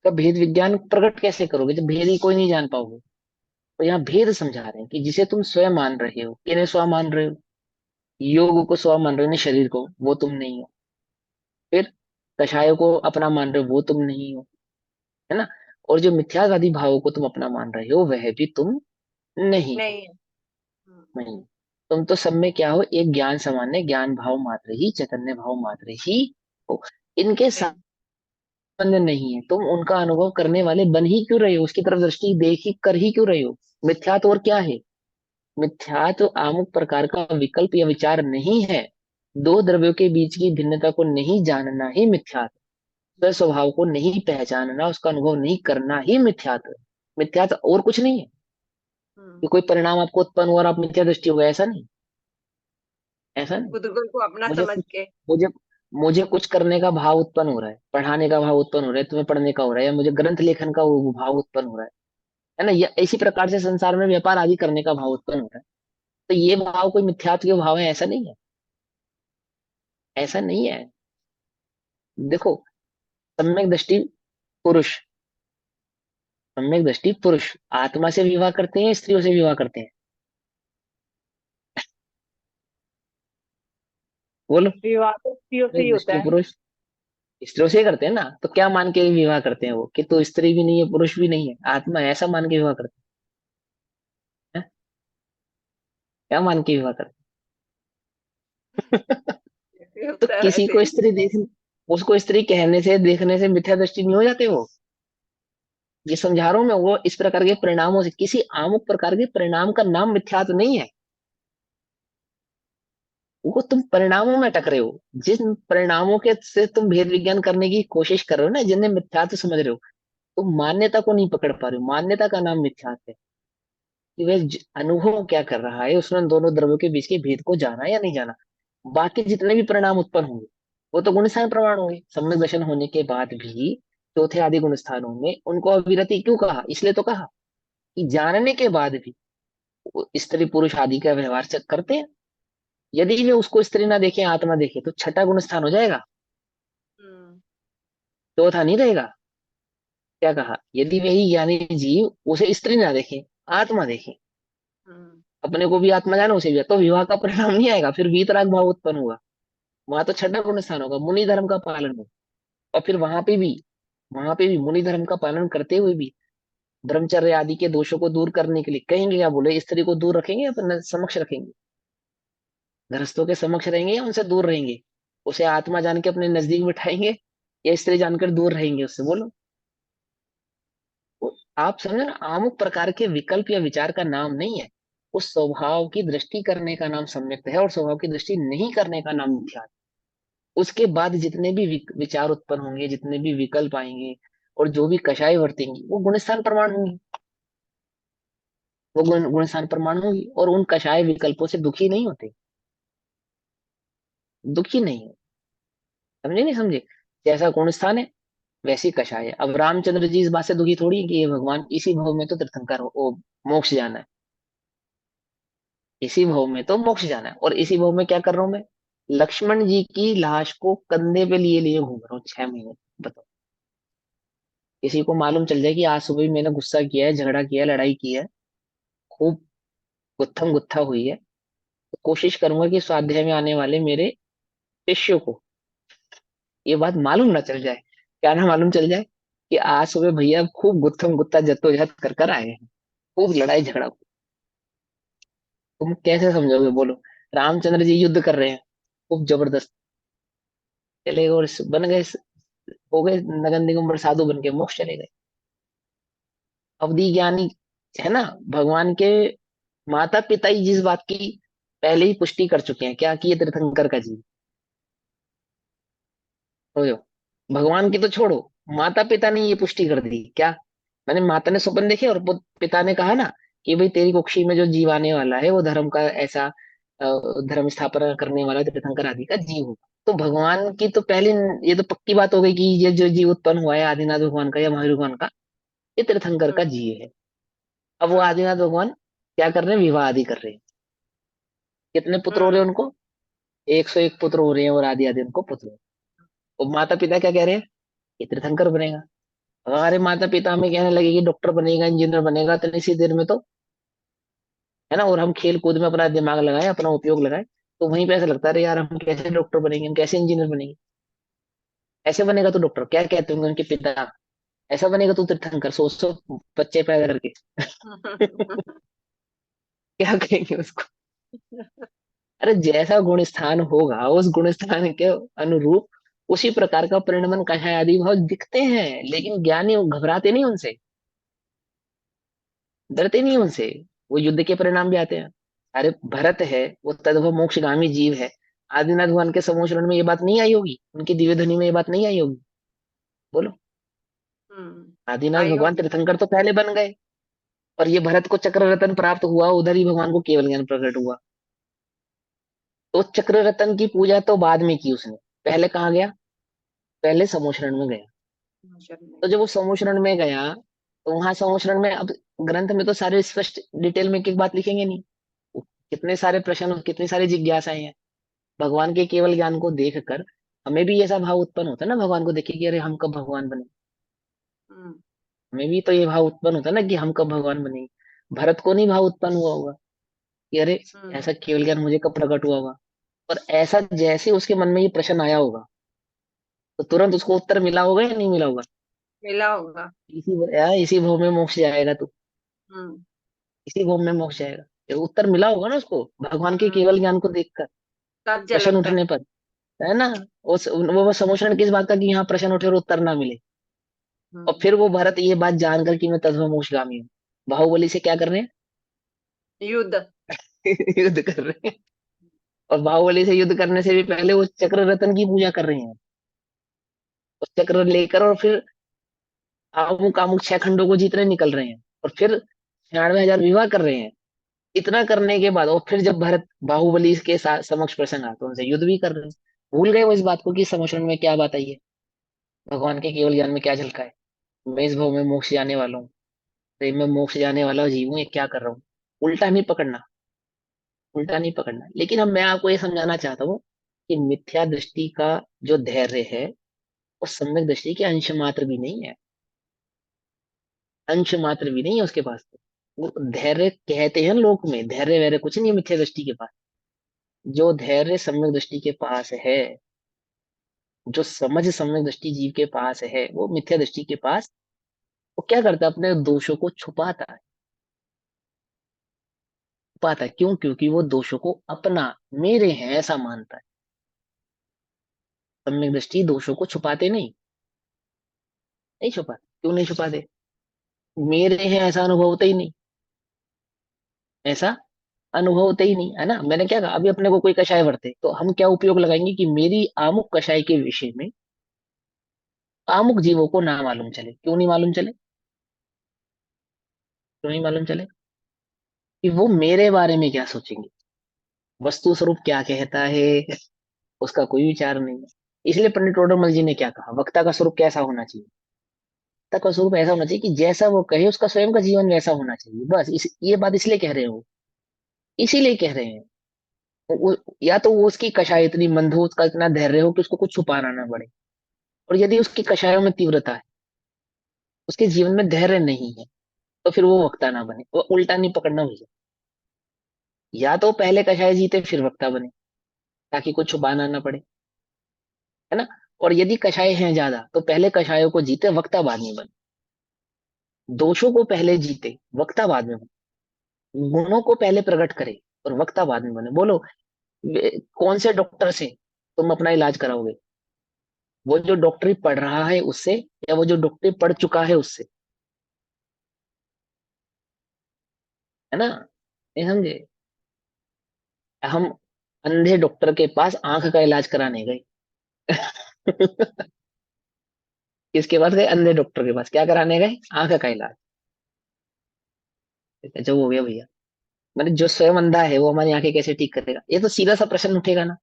का भेद विज्ञान प्रकट कैसे करोगे, जब भेद ही कोई नहीं जान पाओगे। तो यहाँ भेद समझा रहे हैं कि जिसे तुम स्वयं मान रहे हो, किन्हें स्व मान रहे हो? योग को स्व मान रहे हो ना, शरीर को, वो तुम नहीं हो। फिर कषायों को अपना मान रहे हो, वो तुम नहीं हो। है ना? और जो मिथ्यावादी भावों को तुम अपना मान रहे हो, वह भी तुम नहीं हो। नहीं है। नहीं, तुम तो सब में क्या हो? एक ज्ञान सामान्य ज्ञान भाव मात्र ही, चैतन्य भाव मात्र ही हो। इनके नहीं। संबंध नहीं है। तुम उनका अनुभव करने वाले बन ही क्यों रहे हो? उसकी तरफ दृष्टि देख ही कर ही क्यों रहे हो? मिथ्यात्व और क्या है? मिथ्यात्व आमुक प्रकार का विकल्प या विचार नहीं है। दो द्रव्यों के बीच की भिन्नता को नहीं जानना ही मिथ्यात्व। स्व स्वभाव को नहीं पहचानना, उसका अनुभव नहीं करना ही मिथ्यात्व है। मिथ्यात्व और कुछ नहीं है कि कोई परिणाम आपको उत्पन्न हुआ और आप मिथ्या दृष्टि हो गए, ऐसा नहीं। ऐसा नहीं। बुजुर्गों को अपना मुझे समझ कुछ के। मुझे मुझे कुछ करने का भाव उत्पन्न हो रहा है, पढ़ाने का भाव उत्पन्न हो रहा है, तुम्हें पढ़ने का हो रहा है, या मुझे ग्रंथ लेखन का वो भाव उत्पन्न हो रहा है ना। या इसी प्रकार से संसार में व्यापार आदि करने का भाव उत्पन्न हो रहा है। तो ये भाव कोई मिथ्यात्व के भाव है, ऐसा नहीं है। ऐसा नहीं है। देखो, सम्यक दृष्टि पुरुष, सम्यक दृष्टि पुरुष आत्मा से विवाह करते हैं, स्त्रियों से विवाह करते हैं? बोलो। विवाह तो स्त्रियों से ही सम्यक होता दृष्टि है। पुरुष स्त्रियों से ही करते हैं ना, तो क्या मान के विवाह करते हैं वो, कि तो स्त्री भी नहीं है पुरुष भी नहीं है, आत्मा है, ऐसा मान के विवाह करते हैं? क्या मान के विवाह करते हैं? ऐसे तो होता है किसी वैसे। को स्त्री देख उसको स्त्री कहने से, देखने से मिथ्या दृष्टि नहीं हो जाते वो? ये समझा रहा हूं मैं, वो इस प्रकार के परिणामों से, किसी आमुक प्रकार के परिणाम का नाम मिथ्यात्व नहीं है। वो तुम परिणामों में अटक रहे हो। जिन परिणामों के से तुम भेद विज्ञान करने की कोशिश कर रहे हो ना, जिन्हें मिथ्यात्व समझ रहे हो, तुम मान्यता को नहीं पकड़ पा रहे हो। मान्यता का नाम मिथ्यात्व है। कि वह अनुभव क्या कर रहा है, उसने दोनों द्रव्यों के बीच के भेद को जाना या नहीं जाना। बाकी जितने भी परिणाम उत्पन्न होंगे वो तो गुणस्थान प्रमाण होंगे। सम्यक दर्शन होने के बाद भी चौथे आदि गुण स्थानों में उनको अविरति क्यों कहा? इसलिए तो कहा कि जानने के बाद भी वो स्त्री पुरुष आदि का व्यवहार से करते हैं। यदि वे उसको स्त्री ना देखे, आत्मा देखे, तो छठा गुण स्थान हो जाएगा, हम्म। चौथा नहीं रहेगा। क्या कहा? यदि वही ज्ञानी जीव उसे स्त्री ना देखे, आत्मा देखे, हम्म। अपने को भी आत्मा जाने उसे भी, तो विवाह का परिणाम नहीं आएगा, फिर वीतराग भाव उत्पन्न होगा। वहां तो छठा गुण स्थान होगा, मुनि धर्म का पालन होगा। और फिर वहां पे भी मुनि धर्म का पालन करते हुए भी ब्रह्मचर्य आदि के दोषों को दूर करने के लिए कहेंगे, क्या बोले, स्त्री को दूर रखेंगे या अपने समक्ष रखेंगे? गृहस्थों के समक्ष रहेंगे या उनसे दूर रहेंगे? उसे आत्मा जान के अपने नजदीक बिठाएंगे या स्त्री जानकर दूर रहेंगे उससे? बोलो। वो आप समझे ना, आमुक प्रकार के विकल्प या विचार का नाम नहीं है। उस स्वभाव की दृष्टि करने का नाम सम्यक्त है, और स्वभाव की दृष्टि नहीं करने का नाम मिथ्या है। उसके बाद जितने भी विचार उत्पन्न होंगे, जितने भी विकल्प आएंगे, और जो भी कषाय वर्तेंगी, वो गुणस्थान प्रमाण होंगी। वो गुणस्थान प्रमाण होगी, और उन कषाय विकल्पों से दुखी नहीं होते। दुखी नहीं हो। समझे नहीं समझे? जैसा गुणस्थान है वैसी कषाय है। अब रामचंद्र जी इस बात से दुखी थोड़ी है कि ये भगवान इसी भव में तो तीर्थंकर ओ मोक्ष जाना है। इसी भव में तो मोक्ष जाना है, और इसी भव में क्या कर रहा हूं मैं? लक्ष्मण जी की लाश को कंधे पे लिए लिए घूम रहा हूँ 6 महीने। बताओ। किसी को मालूम चल जाए कि आज सुबह भी मैंने गुस्सा किया है, झगड़ा किया है, लड़ाई की है, खूब गुत्थम गुत्था हुई है, तो कोशिश करूंगा कि स्वाध्याय में आने वाले मेरे शिष्यों को ये बात मालूम ना चल जाए। क्या ना मालूम चल जाए? कि आज सुबह भैया खूब गुत्थम गुत्ता जद्दोजहद कर कर आए हैं, खूब लड़ाई झगड़ा। तुम कैसे समझोगे? बोलो। रामचंद्र जी युद्ध कर रहे हैं खूब जबरदस्त, चले गए और बन गए, हो गए नगन दिगंबर साधु बन के मोक्ष चले गए। अवधि ज्ञानी है ना, भगवान के माता पिता ही जिस बात की पहले ही पुष्टि कर चुके हैं, क्या कि ये तीर्थंकर का जीव। समझो। भगवान की तो छोड़ो, माता पिता ने ये पुष्टि कर दी क्या? मैंने माता ने स्वप्न देखे और पिता ने कहा ना कि भाई तेरी कुक्षी में जो जीव आने वाला है वो धर्म का ऐसा धर्म स्थापना करने वाला तीर्थंकर आदि का जीव होगा। तो भगवान की तो पहले ये तो पक्की बात हो गई कि ये जो जीव उत्पन्न हुआ है आदिनाथ भगवान का या महावीर भगवान का, ये तीर्थंकर का हम्म। जीव है। अब वो हाँ। आदिनाथ भगवान क्या कर रहे हैं? विवाह आदि कर रहे हैं। कितने पुत्र हो रहे हैं उनको? 101 पुत्र हो रहे हैं, और आदि आदि उनको पुत्र हो रहे हैं। और माता पिता क्या कह रहे हैं? ये तीर्थंकर बनेगा। हमारे माता पिता हमें कहने लगे कि डॉक्टर बनेगा, इंजीनियर बनेगा, तो इसी देर में तो, है ना, और हम खेल कूद में अपना दिमाग लगाए, अपना उपयोग लगाए, तो वहीं पे ऐसा लगता है, अरे यार हम कैसे डॉक्टर बनेंगे, हम कैसे इंजीनियर बनेंगे? ऐसे बनेगा तो डॉक्टर, क्या कहते होंगे उनके पिता? ऐसा बनेगा तो तीर्थंकर, सोच सो बच्चे पैदा करके क्या कहेंगे उसको? अरे जैसा गुण स्थान होगा उस गुण स्थान के अनुरूप उसी प्रकार का परिणमन कषाय आदि भाव दिखते हैं, लेकिन ज्ञानी घबराते नहीं उनसे, डरते नहीं उनसे। वो युद्ध के परिणाम भी आते हैं। अरे भरत है, वो तदभ मोक्षगामी जीव है। आदिनाथ भगवान के समोचरण में ये बात नहीं आई होगी, उनकी दिव्य ध्वनि में ये बात नहीं आई होगी। बोलो। आदिनाथ आई भगवान होप। तीर्थंकर तो पहले बन गए, और ये भरत को चक्र रत्न प्राप्त हुआ, उधर ही भगवान को केवल ज्ञान प्रकट हुआ। तो चक्र रत्न की पूजा तो बाद में की उसने, पहले कहाँ गया? पहले समोशरण में गया। तो जब वो समोशरण में गया, तो वहां समोशरण में, अब ग्रंथ में तो सारे स्पष्ट डिटेल में एक एक बात लिखेंगे नहीं, कितने सारे प्रश्न, कितनी सारी जिज्ञासाएं हैं। भगवान के केवल ज्ञान को देखकर हमें भी ऐसा भाव उत्पन्न होता है ना, भगवान को देखे कि अरे हम कब भगवान बने। हमें भी तो ये भाव उत्पन्न होता है ना कि हम कब भगवान बने। भरत को नहीं भाव उत्पन्न हुआ होगा कि अरे ऐसा केवल ज्ञान मुझे कब प्रकट हुआ होगा। और ऐसा जैसे उसके मन में ये प्रश्न आया होगा, तो तुरंत उसको उत्तर मिला होगा या नहीं मिला होगा? मिला होगा। इसी भव में मोक्ष जाएगा तू, हम्म। इसी भव में मोक्ष जाएगा। ये उत्तर मिला होगा ना उसको, भगवान के हम्म। केवल ज्ञान को देखकर, तब प्रश्न झलकता है। उठने पर, है ना। वो समोषण किस बात का कि यहाँ प्रश्न उठे और उत्तर ना मिले। और हम्म। फिर वो भरत ये बात जानकर कि मैं तत्व मोक्षगामी हूँ, बाहुबली से क्या कर रहे युद्ध। हैं? युद्ध कर रहे हैं। और बाहुबली से युद्ध करने से भी पहले वो चक्र रत्न की पूजा कर रहे हैं। उस चक्र लेकर और फिर अमुक अमुक 6 खंडों को जीतने निकल रहे हैं, और फिर 96,000 विवाह कर रहे हैं। इतना करने के बाद, और फिर जब भरत बाहुबली के साथ समक्ष प्रसंग आता, तो उनसे युद्ध भी कर रहे हैं। भूल गए वो इस बात को कि समोषण में क्या बात आई है, भगवान के केवल ज्ञान में क्या झलका है। मैं इस भव में मोक्ष जाने वाला हूँ, प्रेम में मोक्ष जाने वाला जीव हूँ, ये क्या कर रहा हूँ। उल्टा नहीं पकड़ना, उल्टा नहीं पकड़ना। लेकिन अब मैं आपको ये समझाना चाहता हूँ कि मिथ्या दृष्टि का जो धैर्य है, वो सम्यक दृष्टि के अंश मात्र भी नहीं है, अंश मात्र भी नहीं है उसके पास। तो वो धैर्य कहते हैं लोक में, धैर्य वैर्य कुछ नहीं है मिथ्या दृष्टि के पास। जो धैर्य सम्यक दृष्टि के पास है, जो समझ सम्यक दृष्टि जीव के पास है, वो मिथ्या दृष्टि के पास, वो क्या करता है, अपने दोषों को छुपाता है। छुपाता है क्यों? क्योंकि वो दोषों को अपना, मेरे हैं ऐसा मानता है। सम्यक दृष्टि दोषों को छुपाते नहीं, नहीं छुपाते। क्यों नहीं छुपाते? मेरे हैं ऐसा अनुभव होता ही नहीं, ऐसा अनुभव होता ही नहीं, है ना। मैंने क्या कहा, अभी अपने को कोई कषाय वर्ते तो हम क्या उपयोग लगाएंगे कि मेरी आमुक कषाय के विषय में आमुक जीवों को ना मालूम चले। क्यों नहीं मालूम चले? क्यों नहीं मालूम चले? कि वो मेरे बारे में क्या सोचेंगे, वस्तु स्वरूप क्या कहता है, उसका कोई विचार नहीं है। इसलिए पंडित टोडरमल जी ने क्या कहा, वक्ता का स्वरूप कैसा होना चाहिए? वक्ता का स्वरूप ऐसा होना चाहिए कि जैसा वो कहे उसका स्वयं का जीवन वैसा होना चाहिए। बस ये बात इसलिए कह रहे हो, इसीलिए कह रहे हैं। या तो वो उसकी कषाय इतनी मंद हो, उसका इतना धैर्य हो कि उसको कुछ छुपाना ना पड़े। और यदि उसकी कषायों में तीव्रता है, उसके जीवन में धैर्य नहीं है, तो फिर वो वक्ता ना बने। वो उल्टा नहीं पकड़ना भैया, या तो पहले कषाय जीते फिर वक्ता बने, ताकि कुछ छुपाना ना पड़े, है ना। और यदि कषाय हैं ज्यादा, तो पहले कषायों को जीते, वक्ता बाद में बने। दोषों को पहले जीते, वक्ता बाद में बने। गुणों को पहले प्रकट करे और वक्ता बाद में बने। बोलो, कौन से डॉक्टर से तुम अपना इलाज कराओगे? वो जो डॉक्टरी पढ़ रहा है उससे, या वो जो डॉक्टरी पढ़ चुका है उससे? है ना, नहीं समझे? हम अंधे डॉक्टर के पास आंख का इलाज कराने गए। किसके पास गए? अंधे डॉक्टर के पास। क्या कराने गए? आंख का इलाज। जो हो गया भैया, मैंने जो स्वयं अंधा है वो हमारी आंखें कैसे ठीक करेगा? ये तो सीधा सा प्रश्न उठेगा ना,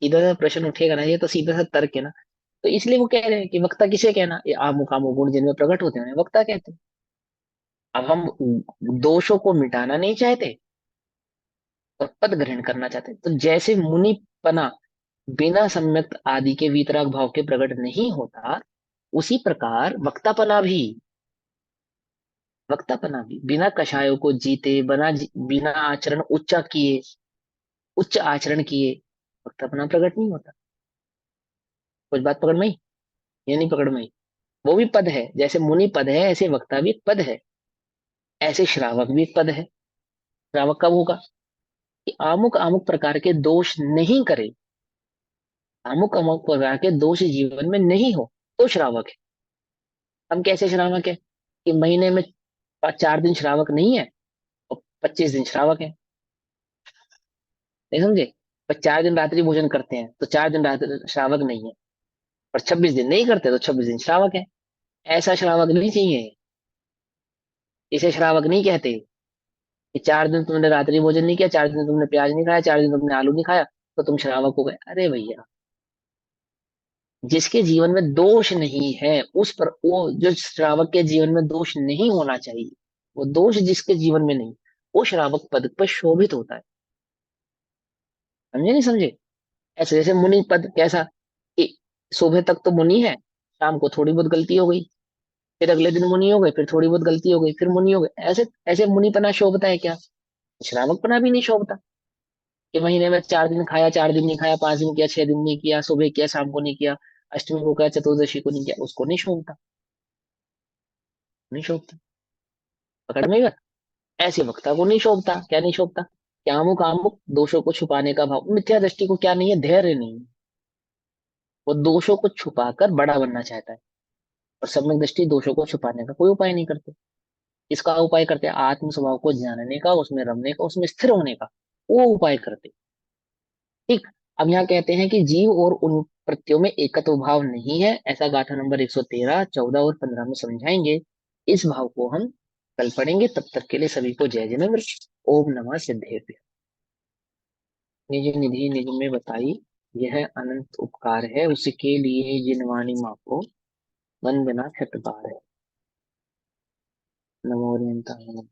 सीधा सा प्रश्न उठेगा ना, ये तो सीधा सा तर्क है ना। तो इसलिए वो कह रहे हैं कि वक्ता किसे कहना, ये आमो कामो गुण जिनमें प्रकट होते हैं उन्हें वक्ता कहते हैं। अब हम दोषों को मिटाना नहीं चाहते और पद ग्रहण करना चाहते हैं। तो जैसे मुनिपना बिना सम्यक आदि के वीतराग भाव के प्रकट नहीं होता, उसी प्रकार वक्तापना भी बिना कषायों को जीते, बिना आचरण उच्च आचरण किए वक्तापना प्रकट नहीं होता। कुछ बात पकड़ में आई? ये नहीं पकड़ में आई? वो भी पद है, जैसे मुनि पद है ऐसे वक्ता भी एक पद है, ऐसे श्रावक भी एक पद है। श्रावक कब होगा? कि अमुक अमुक प्रकार के दोष नहीं करे, अमुक अमुक प्रकार के दोष जीवन में नहीं हो, तो श्रावक है। हम कैसे श्रावक है? कि महीने में 4 दिन श्रावक नहीं है और 25 दिन श्रावक है। नहीं समझे? पर 4 दिन रात्रि भोजन करते हैं तो 4 दिन रात्रि श्रावक नहीं है। और 26 दिन नहीं करते तो 26 दिन श्रावक है। ऐसा श्रावक नहीं चाहिए, इसे श्रावक नहीं कहते कि 4 दिन तुमने रात्रि भोजन नहीं किया, 4 दिन तुमने प्याज नहीं खाया, 4 दिन तुमने आलू नहीं खाया तो तुम श्रावक हो गए। अरे भैया, जिसके जीवन में दोष नहीं है उस पर, वो जो श्रावक के जीवन में दोष नहीं होना चाहिए, वो दोष जिसके जीवन में नहीं, वो श्रावक पद पर शोभित होता है। समझे नहीं समझे? ऐसे जैसे मुनि पद कैसा कि सुबह तक तो मुनि है, शाम को थोड़ी बहुत गलती हो गई, फिर अगले दिन मुनि हो गए, फिर थोड़ी बहुत गलती हो गई, फिर मुनि हो गए। ऐसे ऐसे मुनिपना शोभता है क्या? श्रावकपना भी नहीं शोभता कि महीने में 4 दिन खाया, 4 दिन नहीं खाया, 5 दिन किया, 6 दिन नहीं किया, सुबह किया शाम को नहीं किया, अष्टमी को किया चतुर्दशी को नहीं किया, उसको नहीं शोभता, नहीं शोभता। पकड़ में गया? ऐसे वक्ता को नहीं शोभता। क्या नहीं शोभता? कामुक कामुक दोषों को छुपाने का भाव, मिथ्या दृष्टि को क्या नहीं है, धैर्य नहीं है। वो दोषों को छुपाकर बड़ा बनना चाहता है, और सम्यक दृष्टि दोषों को छुपाने का कोई उपाय नहीं करते। इसका उपाय करते हैं आत्म स्वभाव को जानने का, उसमें रमने का, उसमें स्थिर होने का, वो उपाय करते। ठीक। अब यहाँ कहते हैं कि जीव और उन प्रत्ययों में एकत्व भाव नहीं है, ऐसा गाथा नंबर 113, 14 और 15 में समझाएंगे। इस भाव को हम कल पढ़ेंगे। तब तक के लिए सभी को जय जिनेन्द्र। ओम नमः सिद्धेभ्य। निज निधि निज में बताई, यह अनंत उपकार है, उसके लिए जिनवाणी माँ को वंदना छठ बार है। नमो ओरियंताय नमः।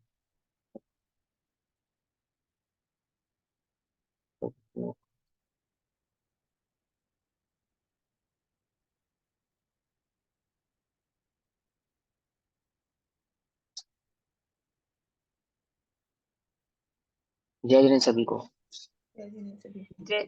जय जिनेन्द्र सभी को। जय